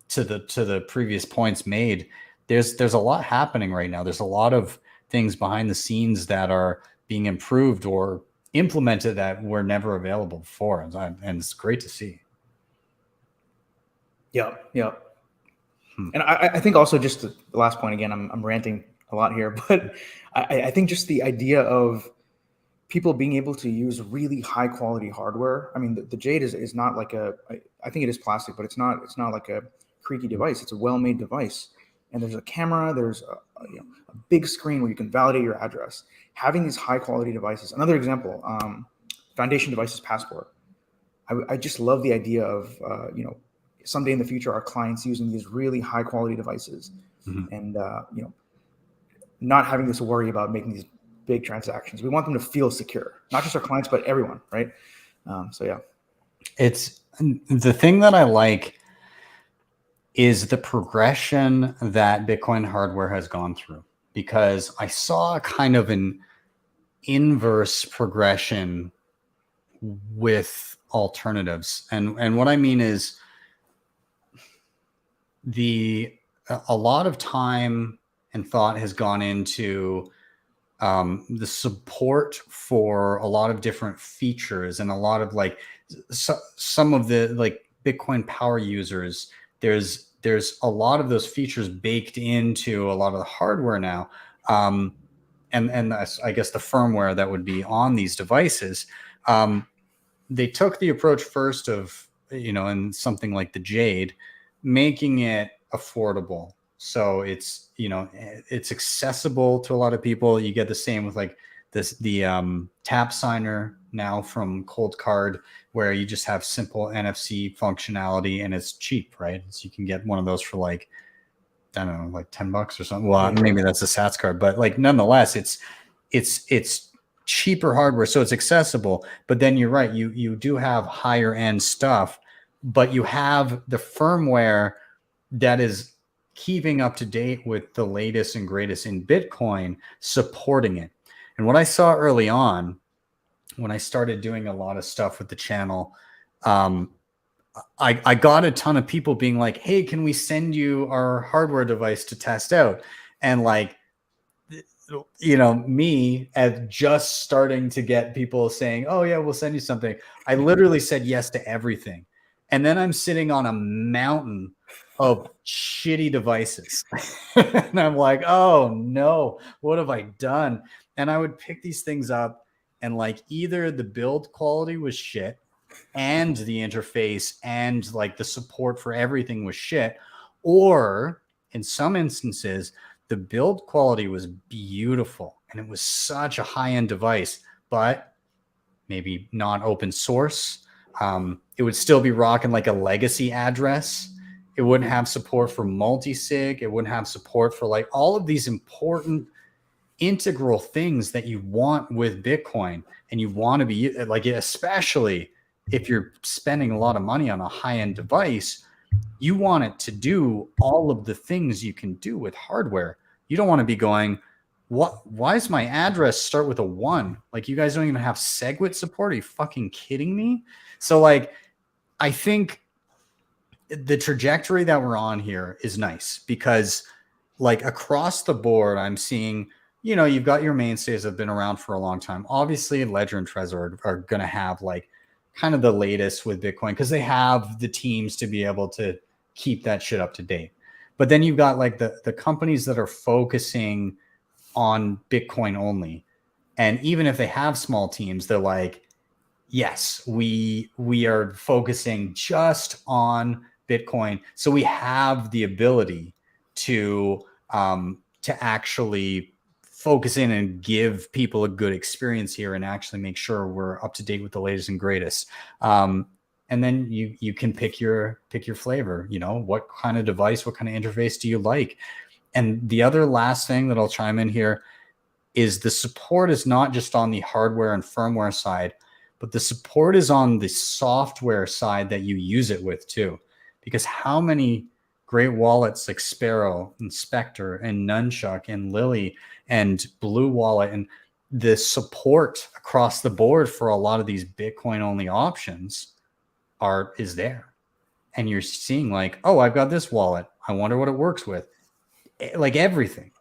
to the previous points made, there's a lot happening right now. There's a lot of things behind the scenes that are being improved or implemented that were never available before. And it's great to see. Yeah. And I think also just the last point, again, I'm ranting a lot here, but I think just the idea of people being able to use really high quality hardware. I mean, the Jade is not like I think it is plastic, but it's not like a creaky device. It's a well-made device. And there's a camera, there's a big screen where you can validate your address. Having these high quality devices. Another example, Foundation Devices Passport. I just love the idea of, someday in the future, our clients using these really high quality devices and, not having this worry about making these big transactions. We want them to feel secure, not just our clients, but everyone. Right. So, yeah. It's the thing that I like is the progression that Bitcoin hardware has gone through, because I saw kind of an inverse progression with alternatives. And what I mean is a lot of time and thought has gone into the support for a lot of different features and a lot of like some of the like Bitcoin power users. There's a lot of those features baked into a lot of the hardware now. And I guess the firmware that would be on these devices. They took the approach first of, in something like the Jade, making it affordable. So it's, it's accessible to a lot of people. You get the same with like the tap signer now from Cold Card, where you just have simple NFC functionality and it's cheap, right? So you can get one of those for like, I don't know, like $10 or something. Well, maybe that's a Sats card, but like nonetheless, it's cheaper hardware, so it's accessible. But then you're right, you do have higher end stuff, but you have the firmware that is keeping up to date with the latest and greatest in Bitcoin, supporting it. And what I saw early on when I started doing a lot of stuff with the channel, I got a ton of people being like, hey, can we send you our hardware device to test out? And like, me at just starting to get people saying, oh yeah, we'll send you something. I literally said yes to everything. And then I'm sitting on a mountain of shitty devices. And I'm like, oh no, what have I done? And I would pick these things up and like either the build quality was shit and the interface and like the support for everything was shit, or in some instances, the build quality was beautiful and it was such a high-end device, but maybe not open source. It would still be rocking like a legacy address. It wouldn't have support for multi-sig. It wouldn't have support for like all of these important integral things that you want with Bitcoin. And you want to be like, especially if you're spending a lot of money on a high-end device, you want it to do all of the things you can do with hardware. You don't want to be going, why does my address start with a 1? Like, you guys don't even have SegWit support. Are you fucking kidding me? So like, I think the trajectory that we're on here is nice because like across the board, I'm seeing, you've got your mainstays that have been around for a long time. Obviously, Ledger and Trezor are going to have like kind of the latest with Bitcoin because they have the teams to be able to keep that shit up to date. But then you've got like the companies that are focusing on Bitcoin only. And even if they have small teams, they're like, yes, we are focusing just on Bitcoin. So we have the ability to actually focus in and give people a good experience here and actually make sure we're up to date with the latest and greatest. And then you can pick your flavor, what kind of device, what kind of interface do you like? And the other last thing that I'll chime in here is the support is not just on the hardware and firmware side, but the support is on the software side that you use it with too. Because how many great wallets like Sparrow and Spectre and Nunchuck and Lily and Blue Wallet, and the support across the board for a lot of these Bitcoin only options is there. And you're seeing like, oh, I've got this wallet. I wonder what it works with. Like everything.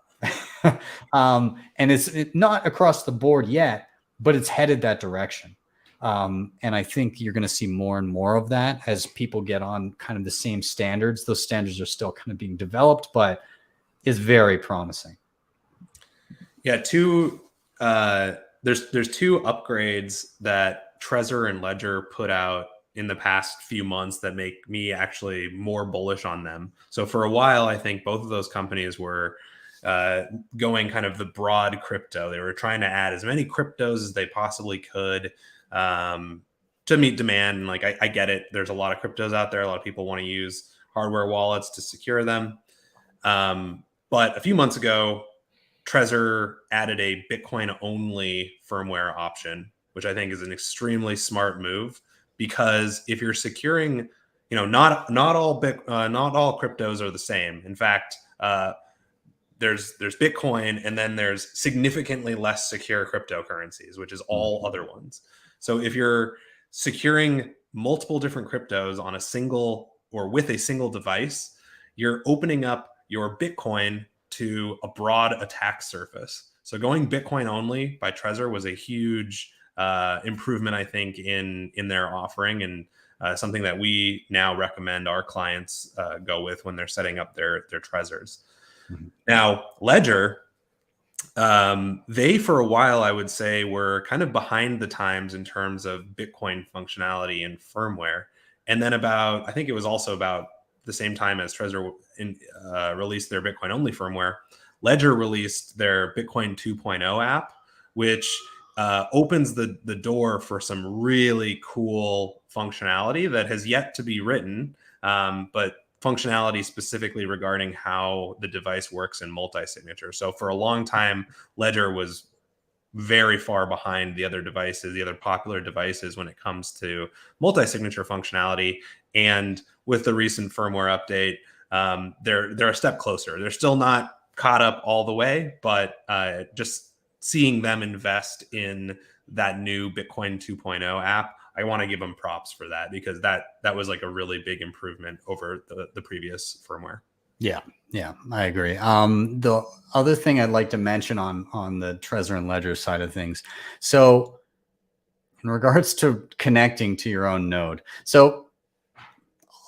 And it's not across the board yet, but it's headed that direction. And I think you're going to see more and more of that as people get on kind of the same standards. Those standards are still kind of being developed, but it's very promising. Yeah, there's two upgrades that Trezor and Ledger put out in the past few months that make me actually more bullish on them. So for a while, I think both of those companies were going kind of the broad crypto. They were trying to add as many cryptos as they possibly could to meet demand. And like, I get it. There's a lot of cryptos out there. A lot of people want to use hardware wallets to secure them. But a few months ago, Trezor added a Bitcoin only firmware option, which I think is an extremely smart move, because if you're securing, not all cryptos are the same. In fact, there's Bitcoin, and then there's significantly less secure cryptocurrencies, which is all other ones. So if you're securing multiple different cryptos on a single or with a single device, you're opening up your Bitcoin to a broad attack surface. So going Bitcoin only by Trezor was a huge improvement, I think, in their offering, and something that we now recommend our clients go with when they're setting up their Trezors. Mm-hmm. Now, Ledger, they for a while, I would say, were kind of behind the times in terms of Bitcoin functionality and firmware. And then I think it was also about the same time as Trezor released their Bitcoin only firmware, Ledger released their Bitcoin 2.0 app, which opens the door for some really cool functionality that has yet to be written, but functionality specifically regarding how the device works in multi-signature. So for a long time, Ledger was very far behind the other devices, the other popular devices when it comes to multi-signature functionality. And with the recent firmware update, they're a step closer. They're still not caught up all the way, but just seeing them invest in that new Bitcoin 2.0 app, I want to give them props for that, because that was like a really big improvement over the previous firmware. Yeah, I agree. The other thing I'd like to mention on the Trezor and Ledger side of things. So in regards to connecting to your own node. So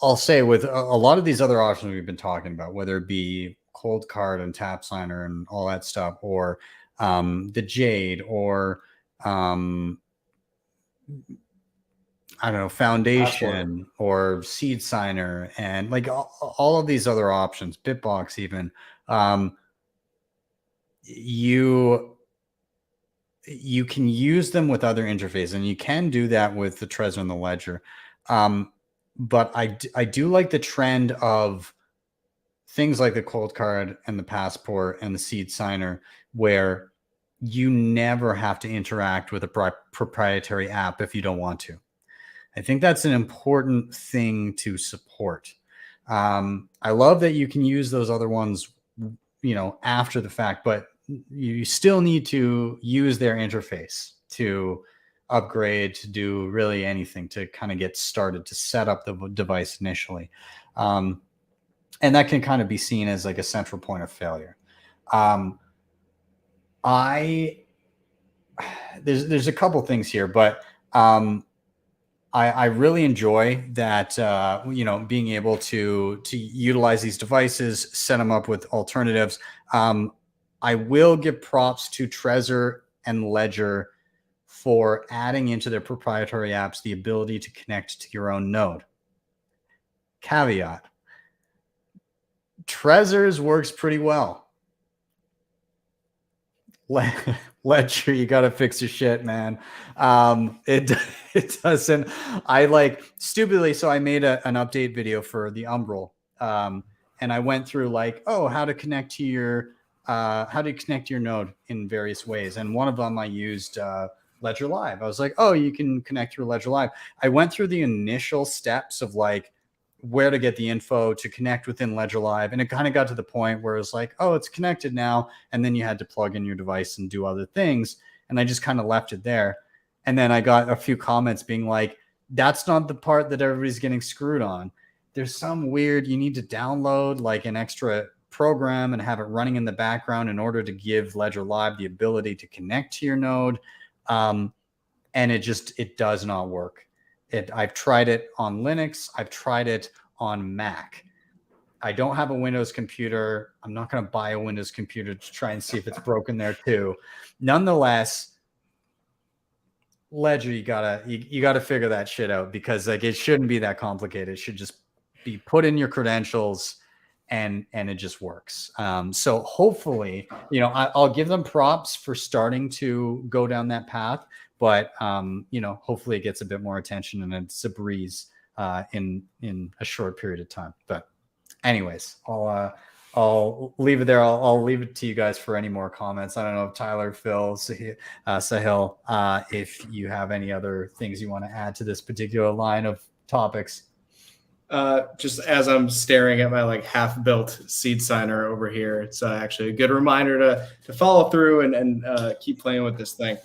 I'll say with a lot of these other options we've been talking about, whether it be Cold Card and Tap Signer and all that stuff, or the Jade, or I don't know, Foundation or Seed Signer, and like all of these other options, Bitbox even, you can use them with other interfaces, and you can do that with the Trezor and the Ledger. But I do like the trend of things like the Cold Card and the Passport and the Seed Signer, where you never have to interact with a proprietary app if you don't want to. I think that's an important thing to support. I love that you can use those other ones, after the fact, but you still need to use their interface to upgrade, to do really anything, to kind of get started, to set up the device initially. And and that can kind of be seen as like a central point of failure. There's a couple things here, but I really enjoy that, being able to utilize these devices, set them up with alternatives. I will give props to Trezor and Ledger for adding into their proprietary apps the ability to connect to your own node. Caveat: Trezor's works pretty well. Ledger, you got to fix your shit, man. It doesn't. I like stupidly. So I made an update video for the Umbral, and I went through like, how to connect to your node in various ways. And one of them I used Ledger Live. I was like, you can connect through Ledger Live. I went through the initial steps of like where to get the info to connect within Ledger Live. And it kind of got to the point where it was like, it's connected now. And then you had to plug in your device and do other things. And I just kind of left it there. And then I got a few comments being like, that's not the part that everybody's getting screwed on. There's some weird, you need to download like an extra program and have it running in the background in order to give Ledger Live the ability to connect to your node. And it does not work. I've tried it on Linux. I've tried it on Mac. I don't have a Windows computer. I'm not going to buy a Windows computer to try and see if it's broken there too. Nonetheless, Ledger, you gotta figure that shit out, because like it shouldn't be that complicated. It should just be put in your credentials and it just works. So hopefully, I'll give them props for starting to go down that path. But hopefully it gets a bit more attention and it's a breeze in a short period of time. But anyways, I'll leave it there. I'll leave it to you guys for any more comments. I don't know if Tyler, Phil, Sahil, if you have any other things you want to add to this particular line of topics. Just as I'm staring at my like half-built seed signer over here, it's actually a good reminder to follow through and keep playing with this thing.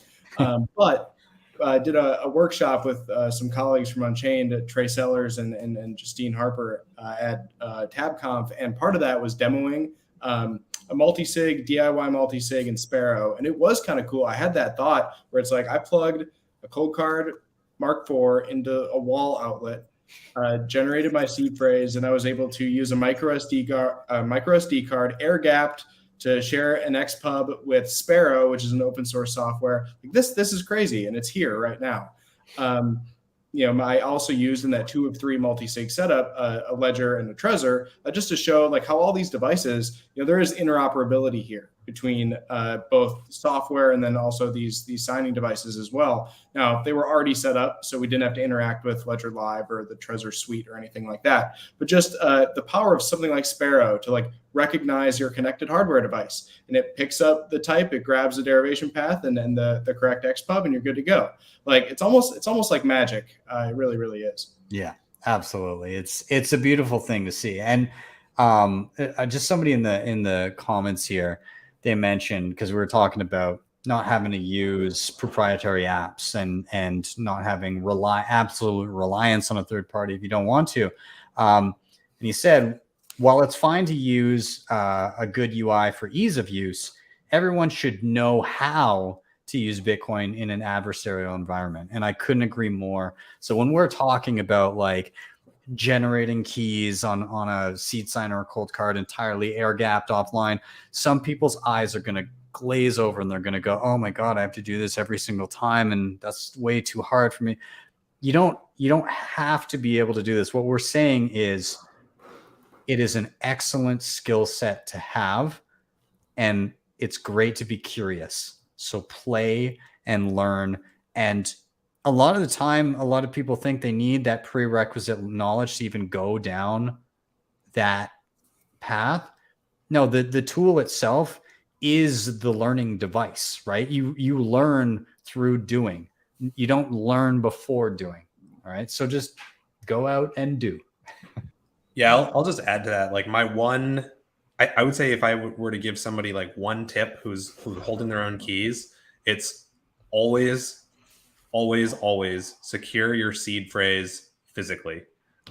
But I did a workshop with some colleagues from Unchained, Trey Sellers and Justine Harper at TabConf, and part of that was demoing a multi-sig, DIY multi-sig, and Sparrow, and it was kind of cool. I had that thought where it's like I plugged a cold card Mark IV into a wall outlet, generated my seed phrase, and I was able to use a micro SD card, air-gapped, to share an XPub with Sparrow, which is an open source software. Like this is crazy, and it's here right now. I also used in that 2 of 3 multi-sig setup a Ledger and a Trezor, just to show like how all these devices, there is interoperability here between both software and then also these signing devices as well. Now, they were already set up, so we didn't have to interact with Ledger Live or the Trezor suite or anything like that. But just the power of something like Sparrow to like recognize your connected hardware device, and it picks up the type, it grabs the derivation path and then the correct XPub, and you're good to go. Like it's almost like magic. It really, really is. Yeah, absolutely. It's a beautiful thing to see. And just somebody in the comments here, they mentioned, because we were talking about not having to use proprietary apps and not having absolute reliance on a third party if you don't want to. And he said, while it's fine to use a good UI for ease of use, everyone should know how to use Bitcoin in an adversarial environment. And I couldn't agree more. So when we're talking about like generating keys on a seed signer or cold card entirely air gapped offline, some people's eyes are going to glaze over and they're going to go, oh my God, I have to do this every single time. And that's way too hard for me. You don't have to be able to do this. What we're saying is it is an excellent skill set to have, and it's great to be curious. So play and learn. And a lot of the time, a lot of people think they need that prerequisite knowledge to even go down that path. No, the tool itself is the learning device, right? You learn through doing. You don't learn before doing. All right. So just go out and do. Yeah, I'll just add to that. Like I would say if I were to give somebody like one tip who's holding their own keys, it's always secure your seed phrase physically.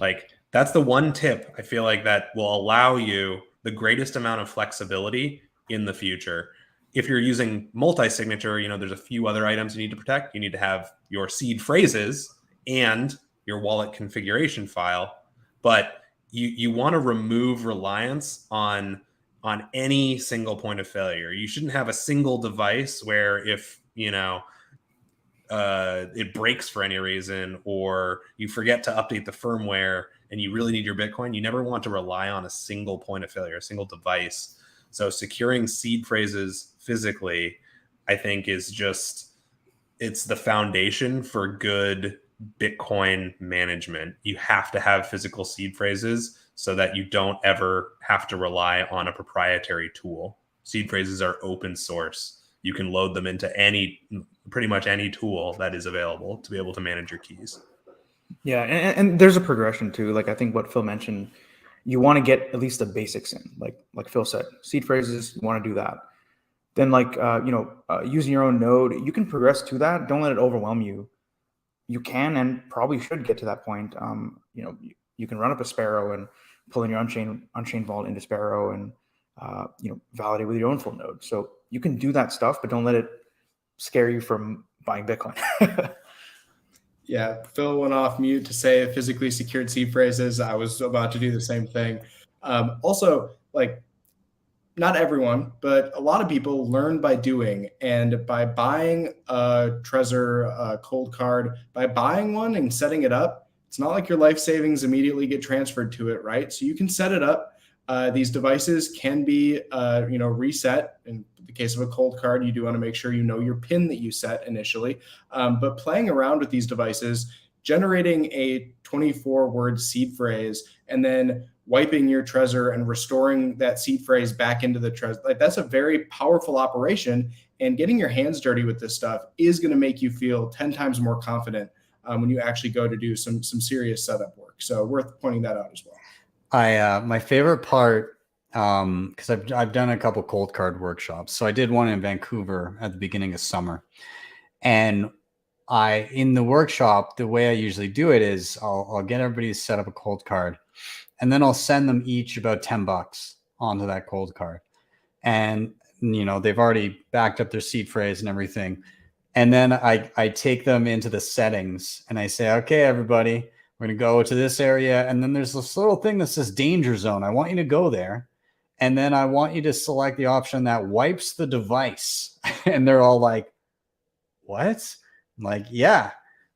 Like That's the one tip I feel like that will allow you the greatest amount of flexibility in the future. If you're using multi-signature, there's a few other items you need to protect. You need to have your seed phrases and your wallet configuration file, but you want to remove reliance on any single point of failure. You shouldn't have a single device where if it breaks for any reason, or you forget to update the firmware and you really need your Bitcoin, you never want to rely on a single point of failure, a single device. So securing seed phrases physically, I think, it's the foundation for good Bitcoin management. You have to have physical seed phrases so that you don't ever have to rely on a proprietary tool. Seed phrases are open source. You can load them into pretty much any tool that is available to be able to manage your keys. Yeah, and there's a progression too. Like I think what Phil mentioned, you want to get at least the basics in. Like Phil said, seed phrases, you want to do that. Then using your own node, you can progress to that. Don't let it overwhelm you. You can and probably should get to that point. You can run up a Sparrow and pull in your Unchained vault into Sparrow and validate with your own full node. So you can do that stuff, but don't let it scare you from buying Bitcoin. Yeah, Phil went off mute to say physically secured seed phrases. I was about to do the same thing. Also, not everyone, but a lot of people learn by doing, and by buying a Trezor cold card, by buying one and setting it up, it's not like your life savings immediately get transferred to it, right? So you can set it up. These devices can be, reset. In the case of a cold card, you do want to make sure you know your PIN that you set initially. But playing around with these devices, generating a 24-word seed phrase, and then wiping your Trezor and restoring that seed phrase back into the Trezor, that's a very powerful operation. And getting your hands dirty with this stuff is going to make you feel 10 times more confident when you actually go to do some serious setup work. So worth pointing that out as well. My favorite part, because I've done a couple cold card workshops. So I did one in Vancouver at the beginning of summer, and in the workshop, the way I usually do it is I'll get everybody to set up a cold card, and then I'll send them each about $10 onto that cold card, and they've already backed up their seed phrase and everything, and then I take them into the settings and I say, okay, everybody, we're going to go to this area. And then there's this little thing that says danger zone. I want you to go there. And then I want you to select the option that wipes the device. And they're all like, what? I'm like, yeah.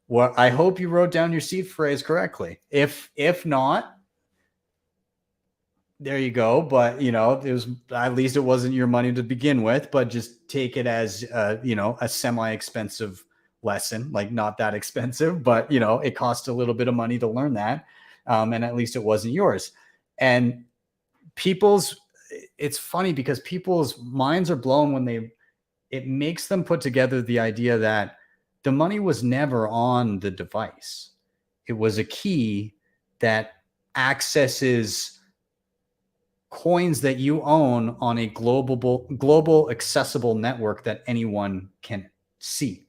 Well, I hope you wrote down your seed phrase correctly. If not, there you go. But, it was, at least it wasn't your money to begin with, but just take it as, a semi-expensive lesson, like not that expensive, but it cost a little bit of money to learn that. And at least it wasn't yours. And it's funny because people's minds are blown when it makes them put together the idea that the money was never on the device. It was a key that accesses coins that you own on a global accessible network that anyone can see.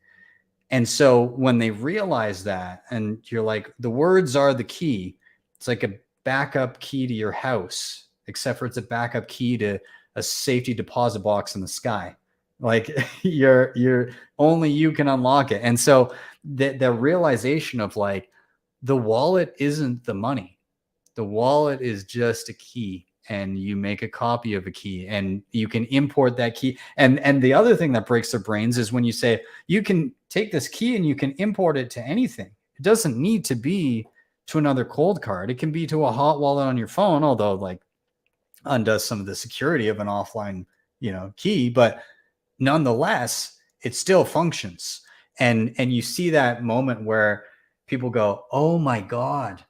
And so when they realize that, and you're like, the words are the key, it's like a backup key to your house, except for it's a backup key to a safety deposit box in the sky. Like you're only you can unlock it. And so the realization of like, the wallet isn't the money. The wallet is just a key, and you make a copy of a key and you can import that key. And the other thing that breaks their brains is when you say you can take this key and you can import it to anything. It doesn't need to be to another cold card. It can be to a hot wallet on your phone, although like undoes some of the security of an offline, key, but nonetheless, it still functions. And you see that moment where people go, oh my God.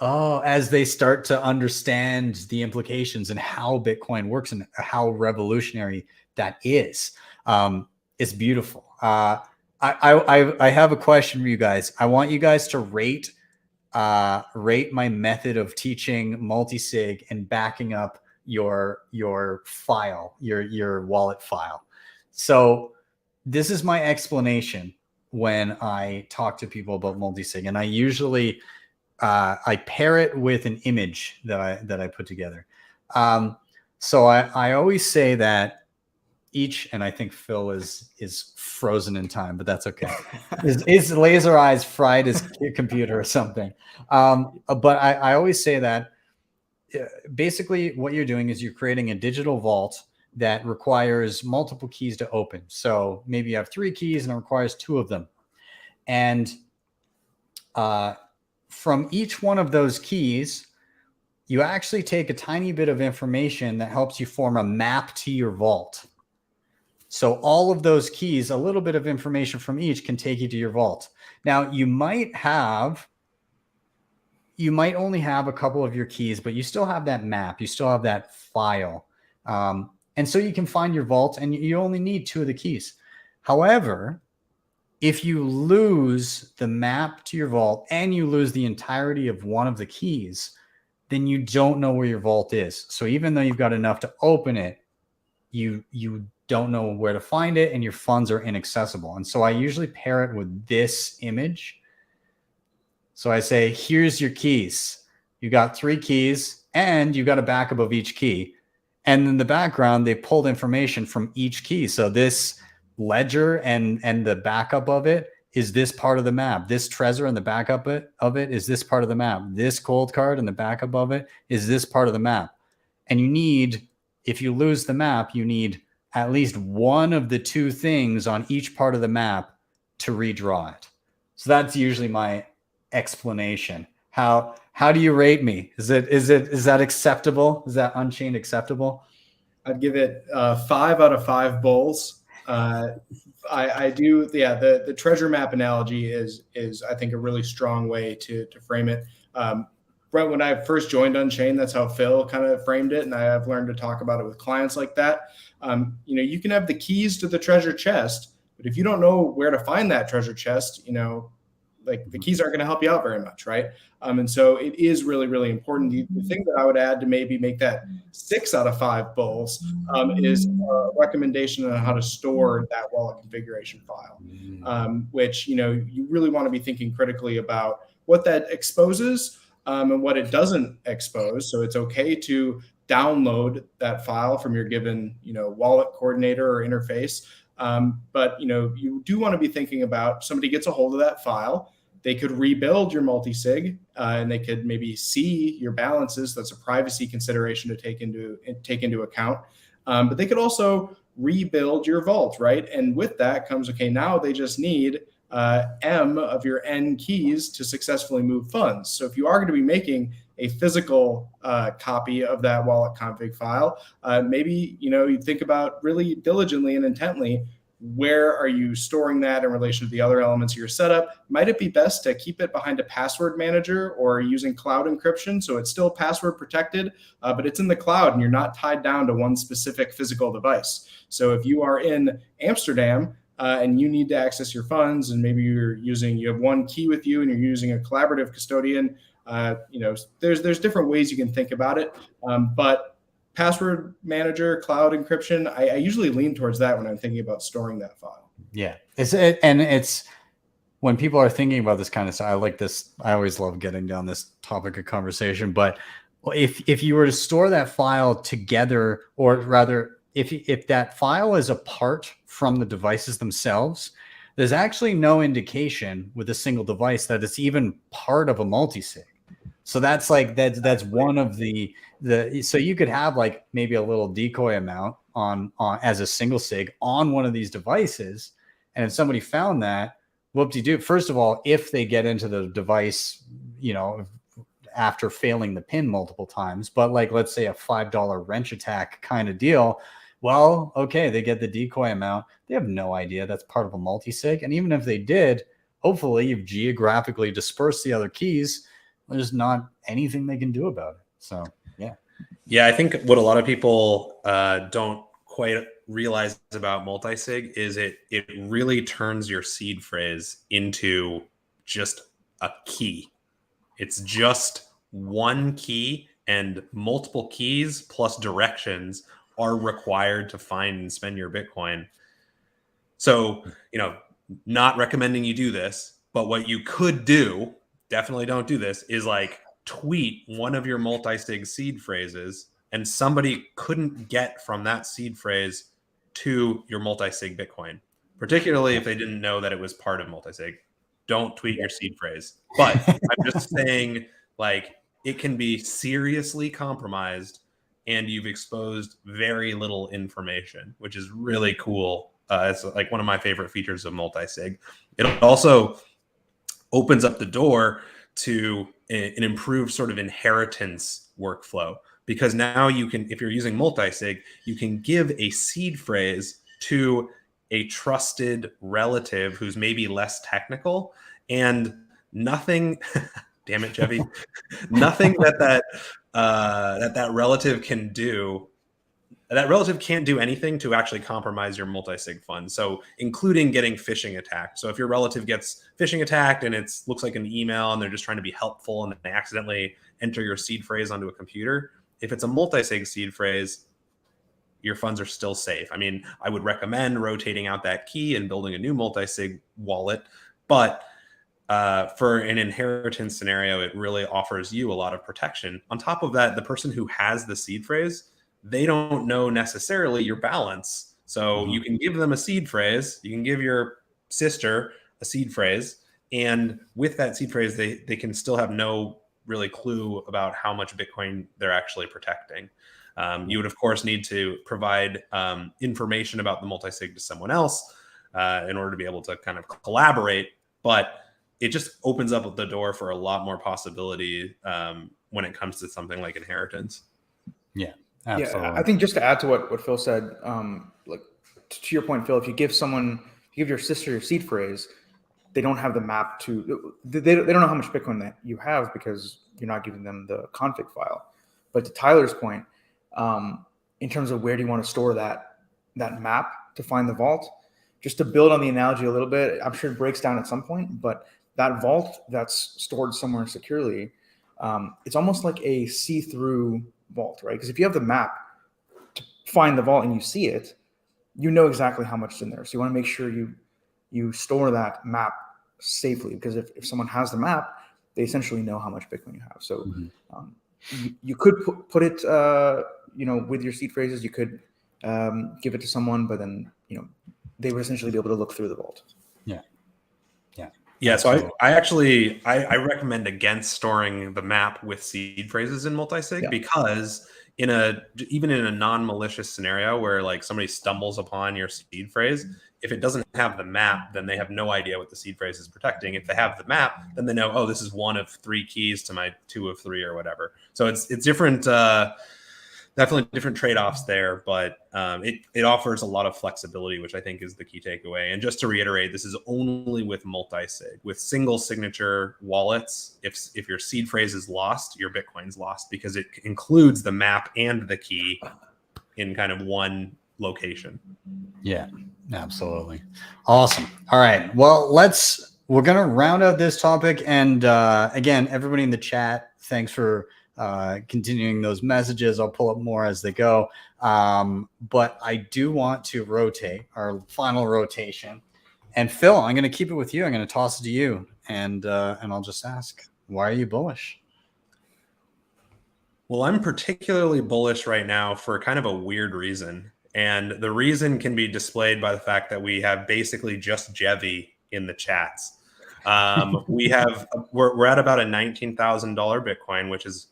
Oh, as they start to understand the implications and how Bitcoin works and how revolutionary that is. It's beautiful. I have a question for you guys. I want you guys to rate my method of teaching multi-sig and backing up your file, your wallet file. So this is my explanation when I talk to people about multi-sig, and I usually I pair it with an image that I put together. So I always say that each, and I think Phil is frozen in time, but that's okay. His laser eyes fried his computer or something. But I always say that basically what you're doing is you're creating a digital vault that requires multiple keys to open. So maybe you have 3 keys and it requires 2 of them. And from each one of those keys, you actually take a tiny bit of information that helps you form a map to your vault. So all of those keys, a little bit of information from each can take you to your vault. Now you might only have a couple of your keys, but you still have that map. You still have that file. And so you can find your vault and you only need 2 of the keys. However, if you lose the map to your vault and you lose the entirety of one of the keys, then you don't know where your vault is. So even though you've got enough to open it, you don't know where to find it and your funds are inaccessible. And so I usually pair it with this image. So I say, here's your keys. You got 3 keys and you got a backup of each key. And in the background, they pulled information from each key. So this ledger and the backup of it is this part of the map. This treasure and the backup of it is this part of the map. This cold card and the backup of it is this part of the map. And you need, if you lose the map, you need at least one of the 2 things on each part of the map to redraw it. So that's usually my explanation. How do you rate me? Is that acceptable? Is that Unchained acceptable? I'd give it 5 out of 5 bulls. I do. Yeah. The treasure map analogy is I think a really strong way to frame it. Right when I first joined Unchained, that's how Phil kind of framed it. And I've learned to talk about it with clients like that. You can have the keys to the treasure chest, but if you don't know where to find that treasure chest, like the keys aren't going to help you out very much, right? And so it is really, really important. The thing that I would add to maybe make that 6 out of 5 bulls is a recommendation on how to store that wallet configuration file, which, you really want to be thinking critically about what that exposes and what it doesn't expose. So it's okay to download that file from your given, wallet coordinator or interface. But you do want to be thinking about somebody gets a hold of that file. They could rebuild your multi-sig and they could maybe see your balances. That's a privacy consideration to take into account. But they could also rebuild your vault, right? And with that comes, okay, now they just need M of your N keys to successfully move funds. So if you are going to be making a physical copy of that wallet config file, maybe you think about really diligently and intently, where are you storing that in relation to the other elements of your setup? Might it be best to keep it behind a password manager or using cloud encryption so it's still password protected, but it's in the cloud and you're not tied down to one specific physical device? So if you are in Amsterdam and you need to access your funds, and maybe you have one key with you and you're using a collaborative custodian, there's different ways you can think about it. But password manager, cloud encryption, I usually lean towards that when I'm thinking about storing that file. Yeah. It's when people are thinking about this kind of stuff, I like this. I always love getting down this topic of conversation, but if you were to store that file together, or rather if that file is apart from the devices themselves, there's actually no indication with a single device that it's even part of a multi-sig. So that's one of the so you could have like maybe a little decoy amount on as a single sig on one of these devices. And if somebody found that, whoop-de-doo. First of all, if they get into the device, after failing the pin multiple times, but like, let's say a $5 wrench attack kind of deal. Well, okay, they get the decoy amount. They have no idea that's part of a multi-sig. And even if they did, hopefully you've geographically dispersed the other keys. There's not anything they can do about it. So, yeah. Yeah, I think what a lot of people don't quite realize about multi-sig is it really turns your seed phrase into just a key. It's just one key, and multiple keys plus directions are required to find and spend your Bitcoin. So, not recommending you do this, but what you could do definitely don't do this, is like tweet one of your multi-sig seed phrases and somebody couldn't get from that seed phrase to your multi-sig Bitcoin, particularly if they didn't know that it was part of multi-sig. Don't tweet your seed phrase. But I'm just saying, like, it can be seriously compromised and you've exposed very little information, which is really cool. It's like one of my favorite features of multi-sig. It also opens up the door to an improved sort of inheritance workflow, because now you can, if you're using multi-sig, you can give a seed phrase to a trusted relative who's maybe less technical, and nothing damn it, Chevy, nothing that relative can do, that relative can't do anything to actually compromise your multi-sig fund. So including getting phishing attacked. So if your relative gets phishing attacked and it looks like an email and they're just trying to be helpful and they accidentally enter your seed phrase onto a computer, if it's a multi-sig seed phrase, your funds are still safe. I mean, I would recommend rotating out that key and building a new multi-sig wallet, but for an inheritance scenario, it really offers you a lot of protection. On top of that, the person who has the seed phrase, they don't know necessarily your balance. So you can give them a seed phrase, you can give your sister a seed phrase, and with that seed phrase, they can still have no really clue about how much Bitcoin they're actually protecting. You would, of course, need to provide information about the multi-sig to someone else in order to be able to kind of collaborate, but it just opens up the door for a lot more possibility when it comes to something like inheritance. Yeah, absolutely. Yeah, I think just to add to what Phil said, like to your point, Phil, if you give your sister your seed phrase, they don't have the map to, they don't know how much Bitcoin that you have because you're not giving them the config file. But to Tyler's point, in terms of where do you want to store that map to find the vault, just to build on the analogy a little bit, I'm sure it breaks down at some point, but that vault that's stored somewhere securely, it's almost like a see-through vault, right? Because if you have the map to find the vault and you see it, you know exactly how much is in there. So you want to make sure you store that map safely, because if someone has the map, they essentially know how much Bitcoin you have. So you could put it, with your seed phrases, you could give it to someone, but then, they would essentially be able to look through the vault. Yeah, so I recommend against storing the map with seed phrases in multi-sig, because even in a non-malicious scenario where like somebody stumbles upon your seed phrase, if it doesn't have the map, then they have no idea what the seed phrase is protecting. If they have the map, then they know, oh, this is one of 3 keys to my 2 of 3 or whatever. So it's different, definitely different trade-offs there, but it offers a lot of flexibility, which I think is the key takeaway. And just to reiterate, this is only with multi-sig. With single signature wallets, if your seed phrase is lost, your Bitcoin's lost, because it includes the map and the key in kind of one location. Yeah, absolutely. Awesome. All right. Well, we're going to round out this topic. And again, everybody in the chat, thanks for continuing those messages. I'll pull up more as they go. But I do want to rotate our final rotation. And Phil, I'm going to keep it with you. I'm going to toss it to you. And I'll just ask, why are you bullish? Well, I'm particularly bullish right now for kind of a weird reason. And the reason can be displayed by the fact that we have basically just Jevy in the chats. We're at about a $19,000 Bitcoin, which is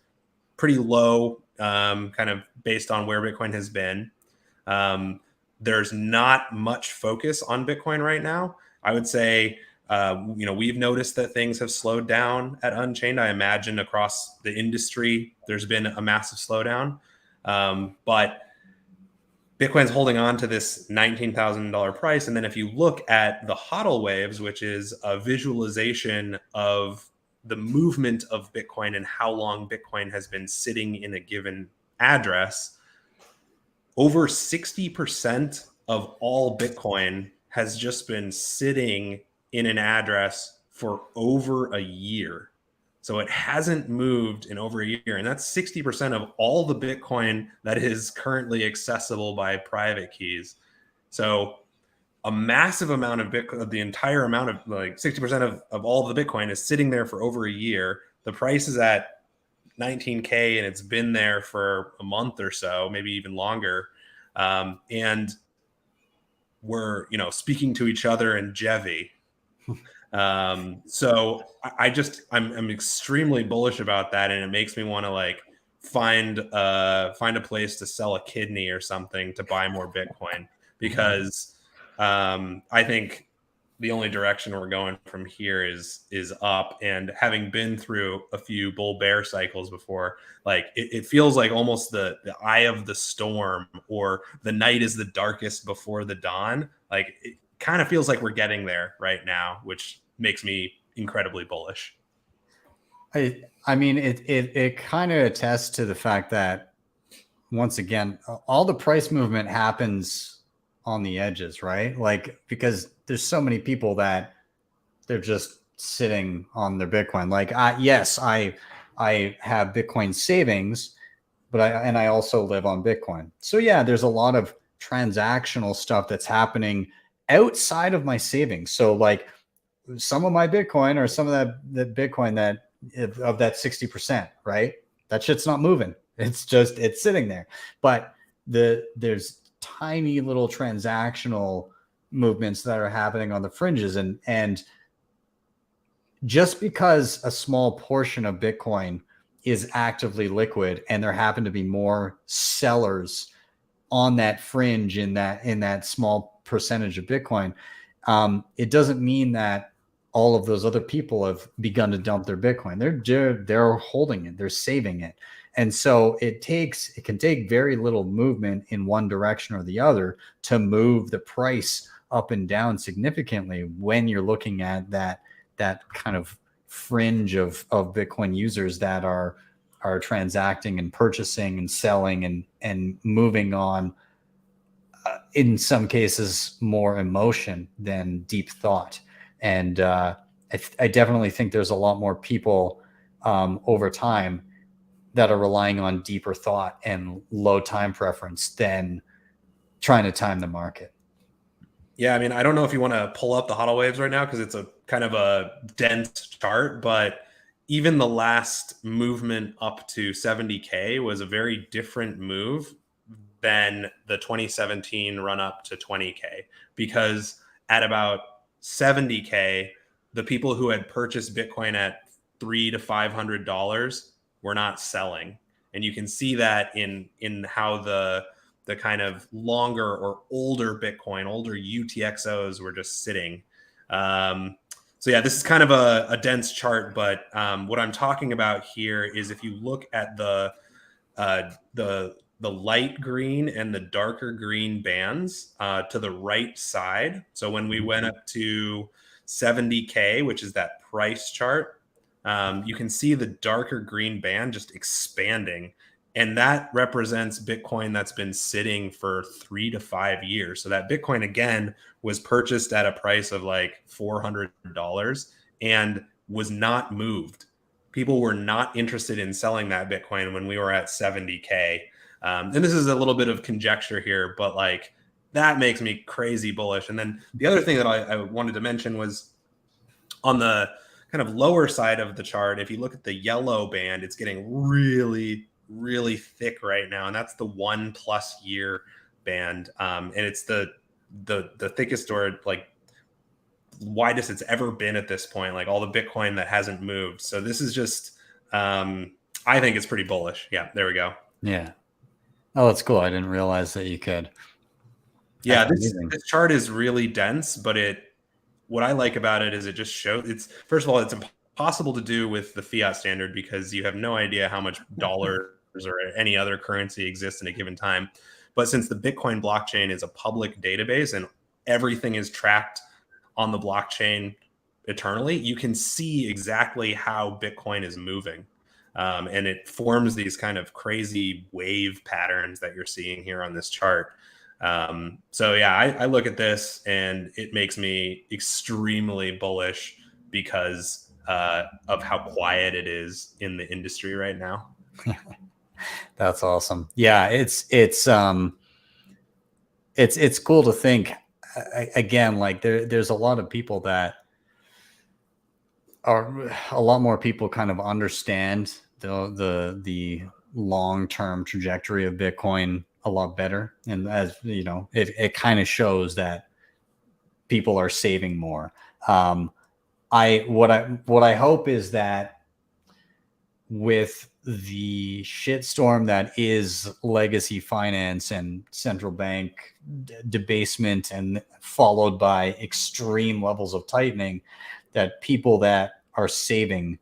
pretty low, kind of based on where Bitcoin has been. There's not much focus on Bitcoin right now. I would say, we've noticed that things have slowed down at Unchained. I imagine across the industry, there's been a massive slowdown. But Bitcoin's holding on to this $19,000 price. And then if you look at the HODL waves, which is a visualization of the movement of Bitcoin and how long Bitcoin has been sitting in a given address, over 60% of all Bitcoin has just been sitting in an address for over a year. So it hasn't moved in over a year. And that's 60% of all the Bitcoin that is currently accessible by private keys. So a massive amount of Bitcoin, the entire amount of like 60% of all of the Bitcoin is sitting there for over a year. The price is at 19K and it's been there for a month or so, maybe even longer. And we're, speaking to each other in Jevy. So I'm extremely bullish about that. And it makes me want to like find a place to sell a kidney or something to buy more Bitcoin, because I think the only direction we're going from here is up. And having been through a few bull bear cycles before, like it feels like almost the eye of the storm, or the night is the darkest before the dawn. Like it kind of feels like we're getting there right now, which makes me incredibly bullish. I mean, it kind of attests to the fact that, once again, all the price movement happens on the edges, right? Like, because there's so many people that they're just sitting on their Bitcoin. Like, yes, I have Bitcoin savings, but I also live on Bitcoin. So yeah, there's a lot of transactional stuff that's happening outside of my savings. So like some of my Bitcoin, or some of that Bitcoin that of that 60%, right? That shit's not moving. It's sitting there. But there's tiny little transactional movements that are happening on the fringes, and just because a small portion of Bitcoin is actively liquid and there happen to be more sellers on that fringe in that small percentage of Bitcoin, it doesn't mean that all of those other people have begun to dump their Bitcoin. They're holding it, they're saving it. And so it can take very little movement in one direction or the other to move the price up and down significantly when you're looking at that kind of fringe of Bitcoin users that are transacting and purchasing and selling and moving on, in some cases more emotion than deep thought. And I definitely think there's a lot more people over time that are relying on deeper thought and low time preference than trying to time the market. Yeah, I mean, I don't know if you want to pull up the HODL waves right now because it's a kind of a dense chart, but even the last movement up to 70K was a very different move than the 2017 run up to 20K, because at about 70K, the people who had purchased Bitcoin at $300 to $500 were not selling. And you can see that in how the kind of longer or older Bitcoin, older UTXOs were just sitting. So yeah, this is kind of a dense chart, but what I'm talking about here is if you look at the light green and the darker green bands to the right side. So when we went up to 70K, which is that price chart, you can see the darker green band just expanding. And that represents Bitcoin that's been sitting for 3 to 5 years. So that Bitcoin, again, was purchased at a price of like $400 and was not moved. People were not interested in selling that Bitcoin when we were at 70K. And this is a little bit of conjecture here, but like that makes me crazy bullish. And then the other thing that I wanted to mention was on the kind of lower side of the chart, if you look at the yellow band, it's getting really, really thick right now. And that's the 1+ year band. And it's the thickest or like widest it's ever been at this point, like all the Bitcoin that hasn't moved. So this is just, I think it's pretty bullish. Yeah, there we go. Yeah. Oh, that's cool. I didn't realize that you could. Yeah, this chart is really dense, but what I like about it is it just shows first of all, it's impossible to do with the fiat standard because you have no idea how much dollars or any other currency exists in a given time. But since the Bitcoin blockchain is a public database and everything is tracked on the blockchain eternally, you can see exactly how Bitcoin is moving. And it forms these kind of crazy wave patterns that you're seeing here on this chart. So yeah, I look at this and it makes me extremely bullish because of how quiet it is in the industry right now. That's awesome. Yeah, it's cool to think again, like there's a lot of people that are a lot more people kind of understand the long-term trajectory of Bitcoin a lot better. And as you know, it kind of shows that people are saving more. What I hope is that with the shitstorm that is legacy finance and central bank debasement, and followed by extreme levels of tightening, that people that are saving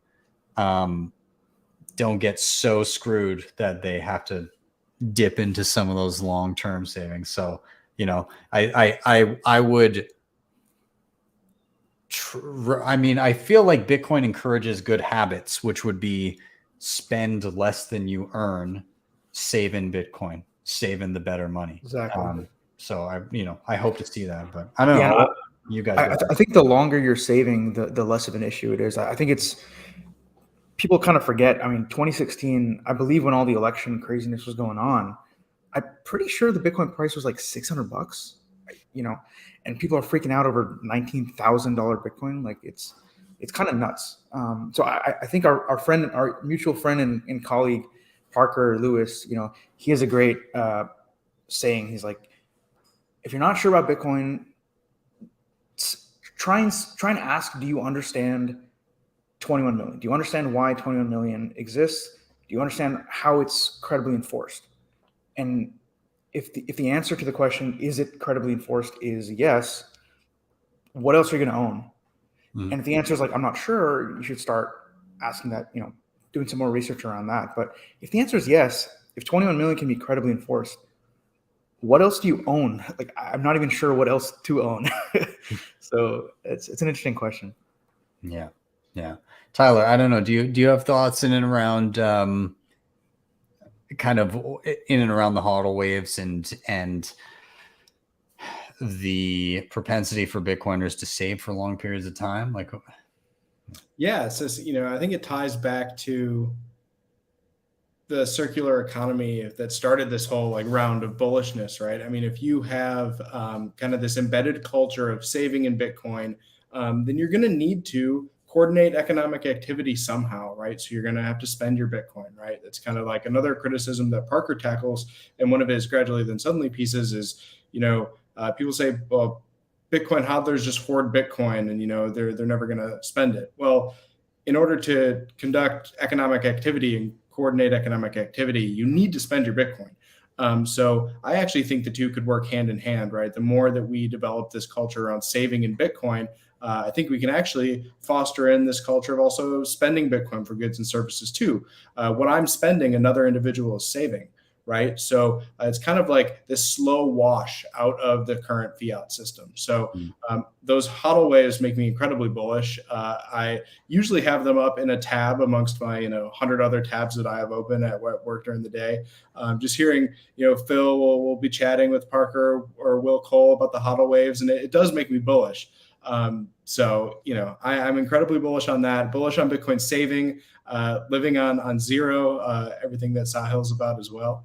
don't get so screwed that they have to dip into some of those long-term savings. So, you know, I would. I mean, I feel like Bitcoin encourages good habits, which would be spend less than you earn, save in Bitcoin, save in the better money. Exactly. So I hope to see that, but I don't know. Yeah, You guys, I think the longer you're saving, the less of an issue it is. I think it's people kind of forget. I mean, 2016, I believe when all the election craziness was going on, I'm pretty sure the Bitcoin price was like $600, you know, and people are freaking out over $19,000 Bitcoin. Like it's kind of nuts. So I think our friend, our mutual friend and colleague, Parker Lewis, you know, he has a great saying. He's like, if you're not sure about Bitcoin, try and ask, do you understand 21 million? Do you understand why 21 million exists? Do you understand how it's credibly enforced? And if the answer to the question, is it credibly enforced, is yes, what else are you going to own? Mm-hmm. And if the answer is like, I'm not sure, you should start asking that, you know, doing some more research around that. But if the answer is yes, if 21 million can be credibly enforced, what else do you own? Like, I'm not even sure what else to own. So it's an interesting question. Yeah. Tyler, I don't know. Do you have thoughts in and around kind of in and around the HODL waves and the propensity for Bitcoiners to save for long periods of time? Like, yeah, it's just, you know, I think it ties back to the circular economy that started this whole like round of bullishness, right? I mean, if you have kind of this embedded culture of saving in Bitcoin, then you're going to need to coordinate economic activity somehow, right? So you're going to have to spend your Bitcoin, right? That's kind of like another criticism that Parker tackles in one of his Gradually Then Suddenly pieces is, you know, people say, well, Bitcoin hodlers just hoard Bitcoin and, you know, they're never going to spend it. Well, in order to conduct economic activity and coordinate economic activity, you need to spend your Bitcoin. So I actually think the two could work hand in hand, right? The more that we develop this culture around saving in Bitcoin, I think we can actually foster in this culture of also spending Bitcoin for goods and services too. What I'm spending, another individual is saving, right? So it's kind of like this slow wash out of the current fiat system. So those HODL waves make me incredibly bullish. I usually have them up in a tab amongst my 100 other tabs that I have open at work during the day. Just hearing, Phil will be chatting with Parker or Will Cole about the HODL waves, and it does make me bullish. So, I'm incredibly bullish on that, bullish on Bitcoin saving, living on zero, everything that Sahil's about as well.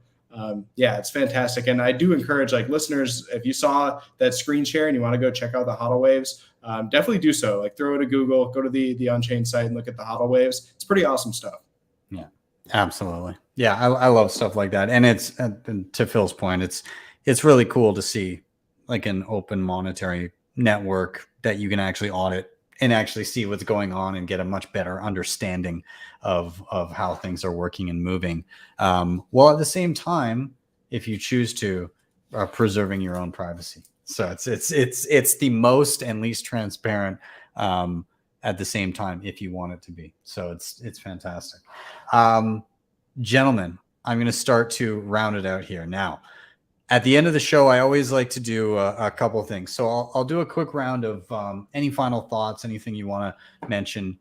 Yeah, it's fantastic. And I do encourage listeners, if you saw that screen share and you want to go check out the HODL waves, definitely do so. Throw it to Google, go to the Unchained site and look at the HODL waves. It's pretty awesome stuff. Yeah, absolutely. Yeah. I love stuff like that. And it's, to Phil's point, it's really cool to see an open monetary network that you can actually audit and actually see what's going on and get a much better understanding of how things are working and moving. While at the same time, if you choose to, preserving your own privacy. So it's the most and least transparent at the same time if you want it to be. So it's fantastic. Gentlemen, I'm going to start to round it out here now. At the end of the show, I always like to do a couple of things. So I'll do a quick round of any final thoughts, anything you want to mention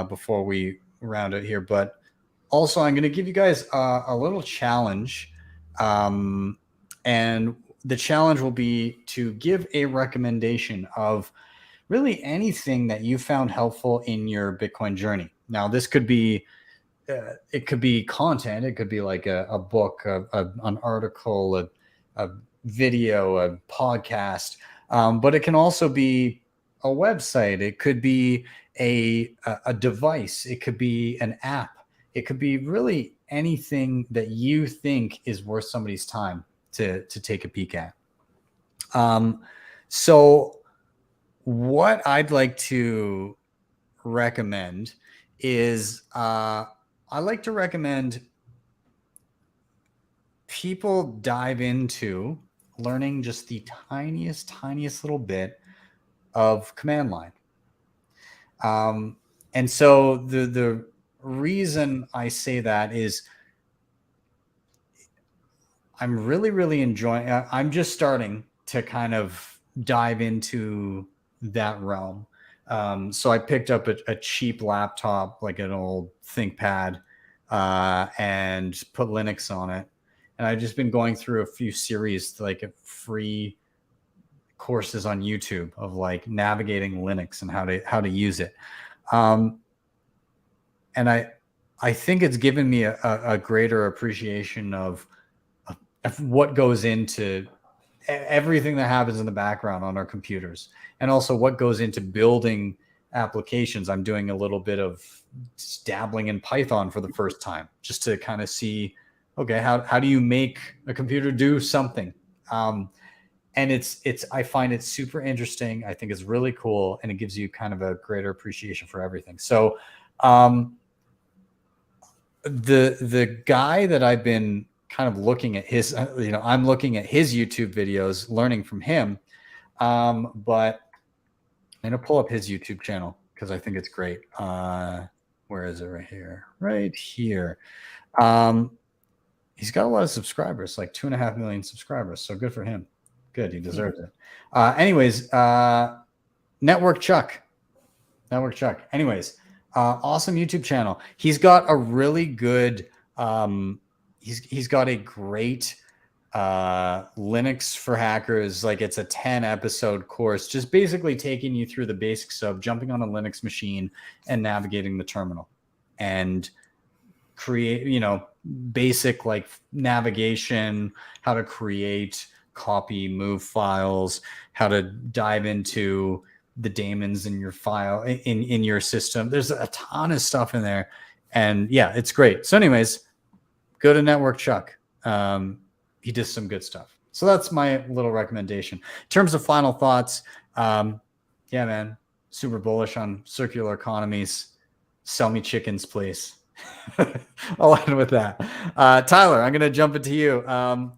before we round it here. But also, I'm going to give you guys a little challenge. And the challenge will be to give a recommendation of really anything that you found helpful in your Bitcoin journey. Now, this could be it could be content. It could be like a book, an article, a video, a podcast, But it can also be a website. It could be a device. It could be an app. It could be really anything that you think is worth somebody's time to take a peek at. So what I'd like to recommend is I like to recommend people dive into learning just the tiniest little bit of command line. And so the reason I say that is I'm really enjoying, I'm just starting to kind of dive into that realm. So I picked up a cheap laptop, like an old ThinkPad, and put Linux on it. And I've just been going through a few series, like free courses on YouTube of like navigating Linux and how to use it. And I think it's given me a greater appreciation of what goes into everything that happens in the background on our computers, and also what goes into building applications. I'm doing a little bit of dabbling in Python for the first time, just to kind of see, okay, how do you make a computer do something? And I find it super interesting. I think it's really cool, and it gives you kind of a greater appreciation for everything. So the guy that I've been kind of looking at his, I'm looking at his YouTube videos, learning from him. But I'm going to pull up his YouTube channel because I think it's great. Where is it? Right here. Right here. He's got a lot of subscribers, like 2.5 million subscribers. So good for him. Good. He deserves it. Anyways, Network Chuck. Anyways, awesome YouTube channel. He's got a really good, he's got a great Linux for hackers. Like, it's a 10-episode course, just basically taking you through the basics of jumping on a Linux machine and navigating the terminal and create, basic like navigation, how to create, copy, move files, how to dive into the daemons in your file, in your system. There's a ton of stuff in there, and yeah, it's great. So anyways, go to Network Chuck. He does some good stuff. So that's my little recommendation. In terms of final thoughts, yeah, man, super bullish on circular economies. Sell me chickens, please. I'll end with that. Tyler, I'm going to jump into you.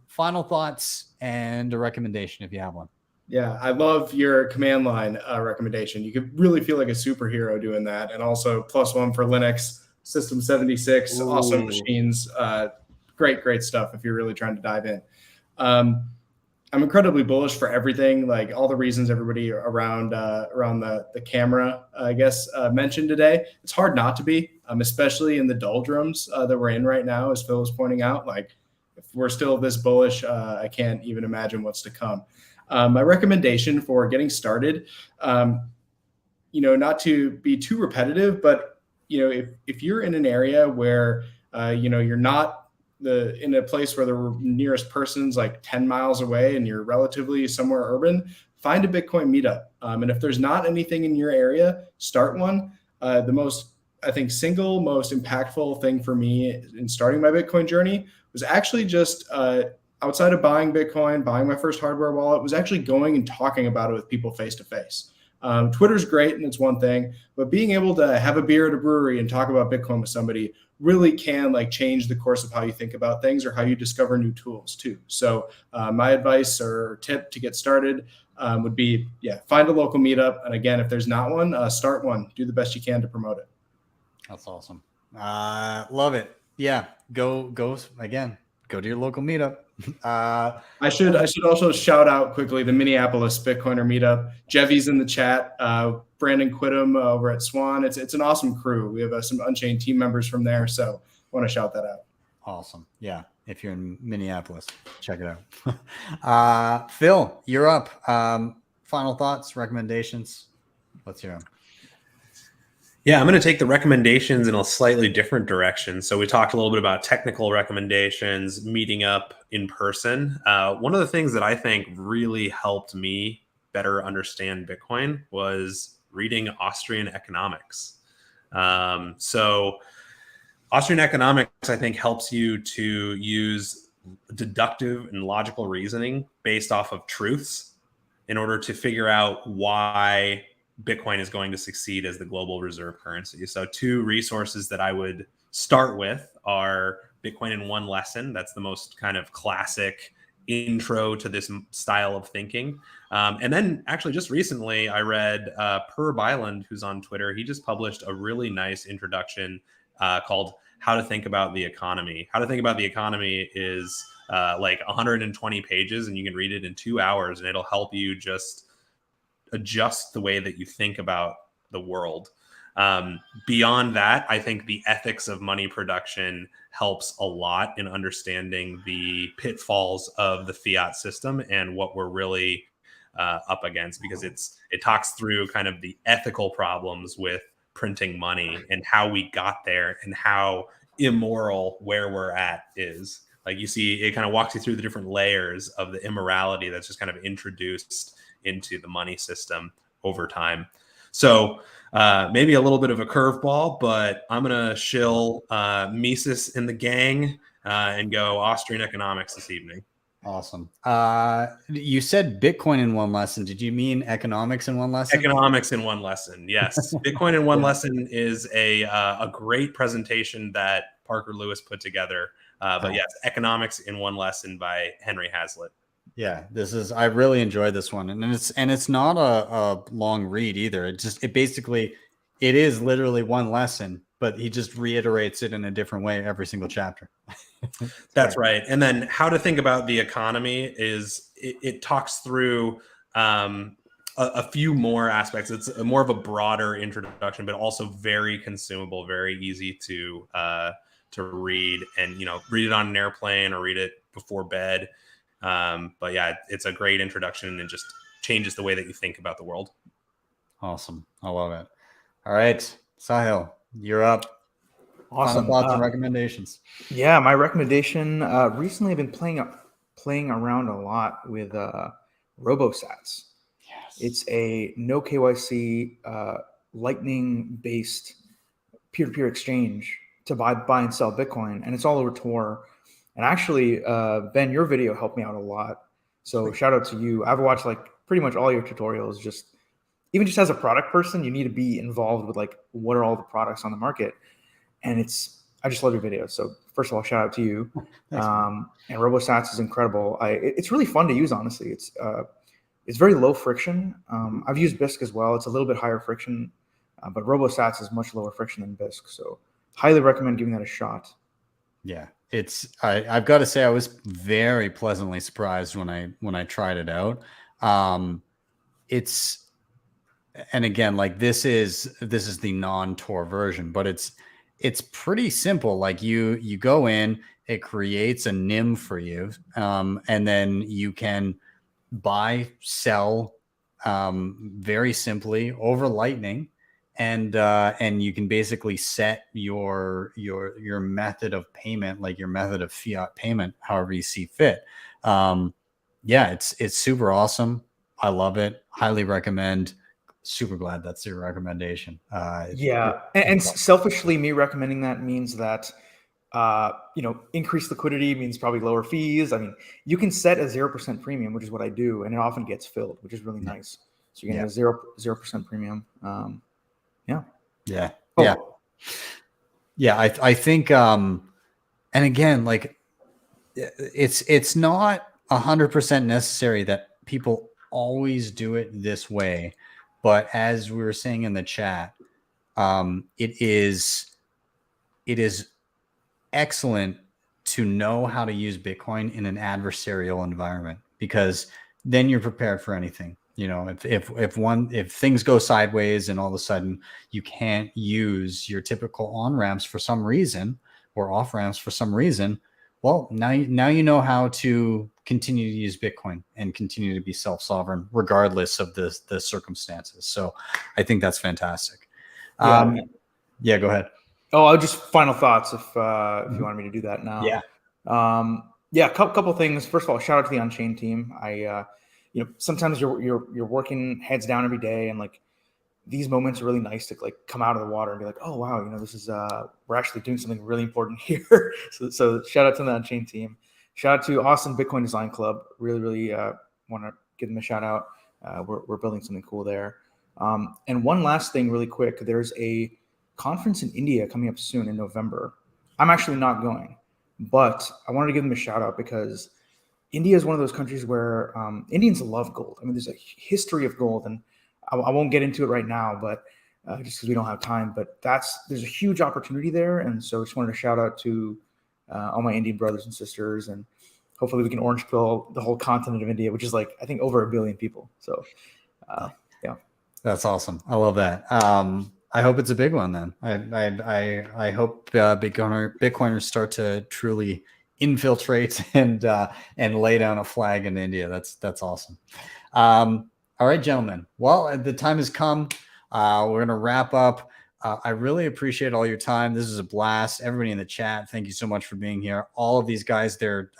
Final thoughts and a recommendation if you have one. Yeah, I love your command line recommendation. You could really feel like a superhero doing that. And also +1 for Linux, System 76, Ooh. Awesome machines. Great stuff if you're really trying to dive in. I'm incredibly bullish for everything, like all the reasons everybody around the camera, I guess, mentioned today. It's hard not to be, especially in the doldrums that we're in right now, as Phil was pointing out. Like, if we're still this bullish, I can't even imagine what's to come. My recommendation for getting started, not to be too repetitive, but if you're in an area where you're not in a place where the nearest person's like 10 miles away and you're relatively somewhere urban, find a Bitcoin meetup. And if there's not anything in your area, start one. The most impactful thing for me in starting my Bitcoin journey was actually just outside of buying Bitcoin, buying my first hardware wallet, was actually going and talking about it with people face to face. Twitter's great and it's one thing, but being able to have a beer at a brewery and talk about Bitcoin with somebody really can like change the course of how you think about things or how you discover new tools too. So my advice or tip to get started would be, find a local meetup. And again, if there's not one, start one. Do the best you can to promote it. That's awesome. Love it. Yeah. Go again. Go to your local meetup. I should also shout out quickly the Minneapolis Bitcoiner meetup. Jevy's in the chat. Brandon Quittem over at Swan. It's an awesome crew. We have some Unchained team members from there, so I want to shout that out. Awesome. Yeah. If you're in Minneapolis, check it out. Phil, you're up. Final thoughts, recommendations. Let's hear them. Yeah, I'm going to take the recommendations in a slightly different direction. So we talked a little bit about technical recommendations, meeting up in person. One of the things that I think really helped me better understand Bitcoin was reading Austrian economics. So Austrian economics, I think, helps you to use deductive and logical reasoning based off of truths in order to figure out why Bitcoin is going to succeed as the global reserve currency. So 2 resources that I would start with are Bitcoin in One Lesson. That's the most kind of classic intro to this style of thinking. And then actually just recently I read Per Byland, who's on Twitter. He just published a really nice introduction called How to Think About the Economy. How to Think About the Economy is like 120 pages, and you can read it in 2 hours, and it'll help you just adjust the way that you think about the world. Beyond that, I think the ethics of money production helps a lot in understanding the pitfalls of the fiat system and what we're really up against, because it talks through kind of the ethical problems with printing money and how we got there and how immoral where we're at is. Like, you see, it kind of walks you through the different layers of the immorality that's just kind of introduced into the money system over time. So maybe a little bit of a curveball, but I'm going to shill Mises and the gang and go Austrian economics this evening. Awesome. You said Bitcoin in One Lesson. Did you mean economics in One Lesson? Economics in One Lesson, yes. Bitcoin in One Lesson is a great presentation that Parker Lewis put together. But yes, Economics in One Lesson by Henry Hazlitt. Yeah, I really enjoyed this one, and it's not a long read either. It is literally one lesson, but he just reiterates it in a different way every single chapter. That's right. And then How to Think About the Economy is it talks through a few more aspects. It's more of a broader introduction, but also very consumable, very easy to read, and read it on an airplane or read it before bed. But yeah, it's a great introduction and just changes the way that you think about the world. Awesome. I love it. All right, Sahil, you're up. Awesome. Final thoughts and recommendations. Yeah, my recommendation, recently I've been playing around a lot with RoboSats. Yes. It's a no KYC Lightning based peer-to-peer exchange to buy and sell Bitcoin, and it's all over Tor. And actually, Ben, your video helped me out a lot. So shout out to you. I've watched like pretty much all your tutorials. Even just as a product person, you need to be involved with like what are all the products on the market. And I just love your videos. So first of all, shout out to you. And RoboSats is incredible. It's really fun to use, honestly. It's very low friction. I've used Bisq as well. It's a little bit higher friction, but RoboSats is much lower friction than Bisq. So highly recommend giving that a shot. Yeah, I've got to say I was very pleasantly surprised when I tried it out. And again, like this is the non-Tor version, but it's pretty simple. Like you go in, it creates a NIM for you, and then you can buy, sell very simply over Lightning. And you can basically set your method of payment, like your method of fiat payment, however you see fit. Yeah, it's super awesome. I love it. Highly recommend. Super glad that's your recommendation. And selfishly, me recommending that means that increased liquidity means probably lower fees. I mean, you can set a 0% premium, which is what I do, and it often gets filled, which is really nice. So you can have 0% premium. I think and again, like it's not 100% necessary that people always do it this way, but as we were saying in the chat, it is excellent to know how to use Bitcoin in an adversarial environment, because then you're prepared for anything. If things go sideways and all of a sudden you can't use your typical on-ramps for some reason, or off-ramps for some reason, well, now you know how to continue to use Bitcoin and continue to be self-sovereign regardless of the circumstances. So I think that's fantastic. Go ahead. Oh, I'll just final thoughts if you wanted me to do that now. Yeah. A couple things. First of all, shout out to the Unchained team. sometimes you're working heads down every day, and like these moments are really nice to like come out of the water and be like, oh wow, this is we're actually doing something really important here. so shout out to the Unchained team. Shout out to Austin Bitcoin Design Club. Really want to give them a shout out. We're building something cool there. And one last thing really quick, there's a conference in India coming up soon in November. I'm actually not going, but I wanted to give them a shout out because India is one of those countries where Indians love gold. I mean, there's a history of gold, and I won't get into it right now, but just because we don't have time. But there's a huge opportunity there, and so I just wanted to shout out to all my Indian brothers and sisters, and hopefully we can orange pill the whole continent of India, which is like I think over 1 billion people. So yeah, that's awesome. I love that. I hope it's a big one then. I hope Bitcoiners start to truly infiltrate and lay down a flag in India. That's awesome. All right, gentlemen. Well, the time has come. We're going to wrap up. I really appreciate all your time. This is a blast. Everybody in the chat, thank you so much for being here. All of these guys, their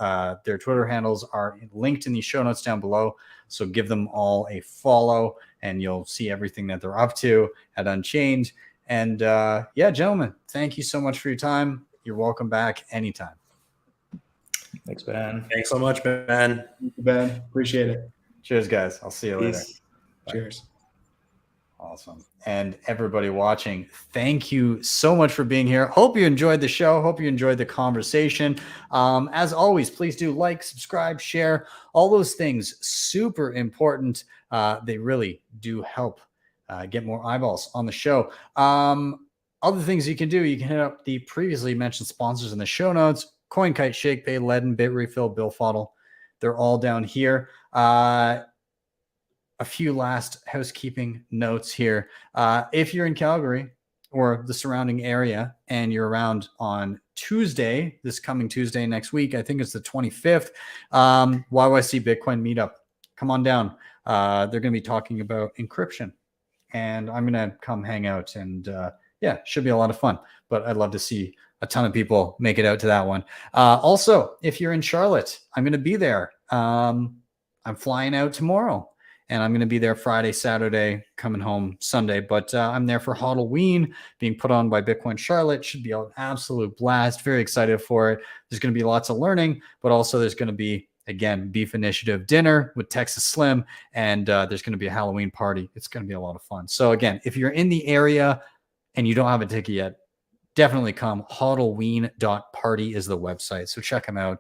Twitter handles are linked in the show notes down below. So give them all a follow, and you'll see everything that they're up to at Unchained. And yeah, gentlemen, thank you so much for your time. You're welcome back anytime. Thanks, Ben. Thanks so much, Ben. Thank you, Ben. Appreciate it. Cheers, guys. I'll see you later. Cheers. Awesome. And everybody watching, thank you so much for being here. Hope you enjoyed the show. Hope you enjoyed the conversation. As always, please do like, subscribe, share, all those things. Super important. They really do help get more eyeballs on the show. Other things you can do, you can hit up the previously mentioned sponsors in the show notes. CoinKite, Shakepay, LEDN, Bitrefill, BillFodl. They're all down here. A few last housekeeping notes here. If you're in Calgary or the surrounding area and you're around on Tuesday, this coming Tuesday next week, I think it's the 25th, YYC Bitcoin meetup. Come on down. They're going to be talking about encryption, and I'm going to come hang out, and yeah, should be a lot of fun. But I'd love to see a ton of people make it out to that one. Also, if you're in Charlotte, I'm going to be there. I'm flying out tomorrow, and I'm going to be there Friday, Saturday, coming home Sunday. But I'm there for Halloween, being put on by Bitcoin Charlotte. Should be an absolute blast. Very excited for it. There's going to be lots of learning, but also there's going to be, again, Beef Initiative dinner with Texas Slim, and there's going to be a Halloween party. It's going to be a lot of fun. So again, if you're in the area and you don't have a ticket yet, definitely come. Halloween.party is the website. So check them out.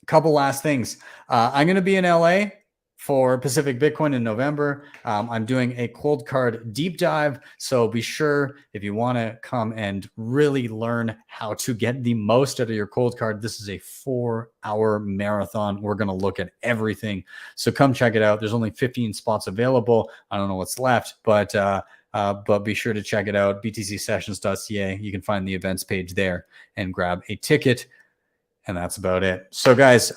Couple last things. I'm going to be in LA for Pacific Bitcoin in November. I'm doing a cold card deep dive. So be sure, if you want to come and really learn how to get the most out of your cold card, this is a 4-hour marathon. We're going to look at everything. So come check it out. There's only 15 spots available. I don't know what's left, but be sure to check it out. btcsessions.ca. You can find the events page there and grab a ticket. And that's about it. So guys,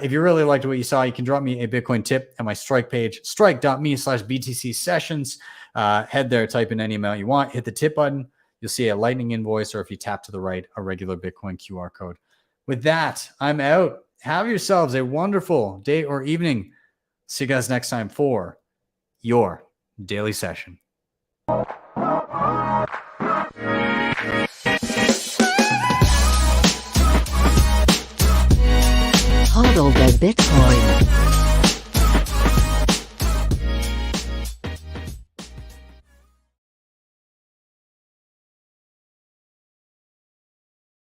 if you really liked what you saw, you can drop me a Bitcoin tip at my Strike page, strike.me/BTC sessions. Head there, type in any amount you want, hit the tip button. You'll see a Lightning invoice, or if you tap to the right, a regular Bitcoin QR code. With that, I'm out. Have yourselves a wonderful day or evening. See you guys next time for your daily session. HODL the Bitcoin.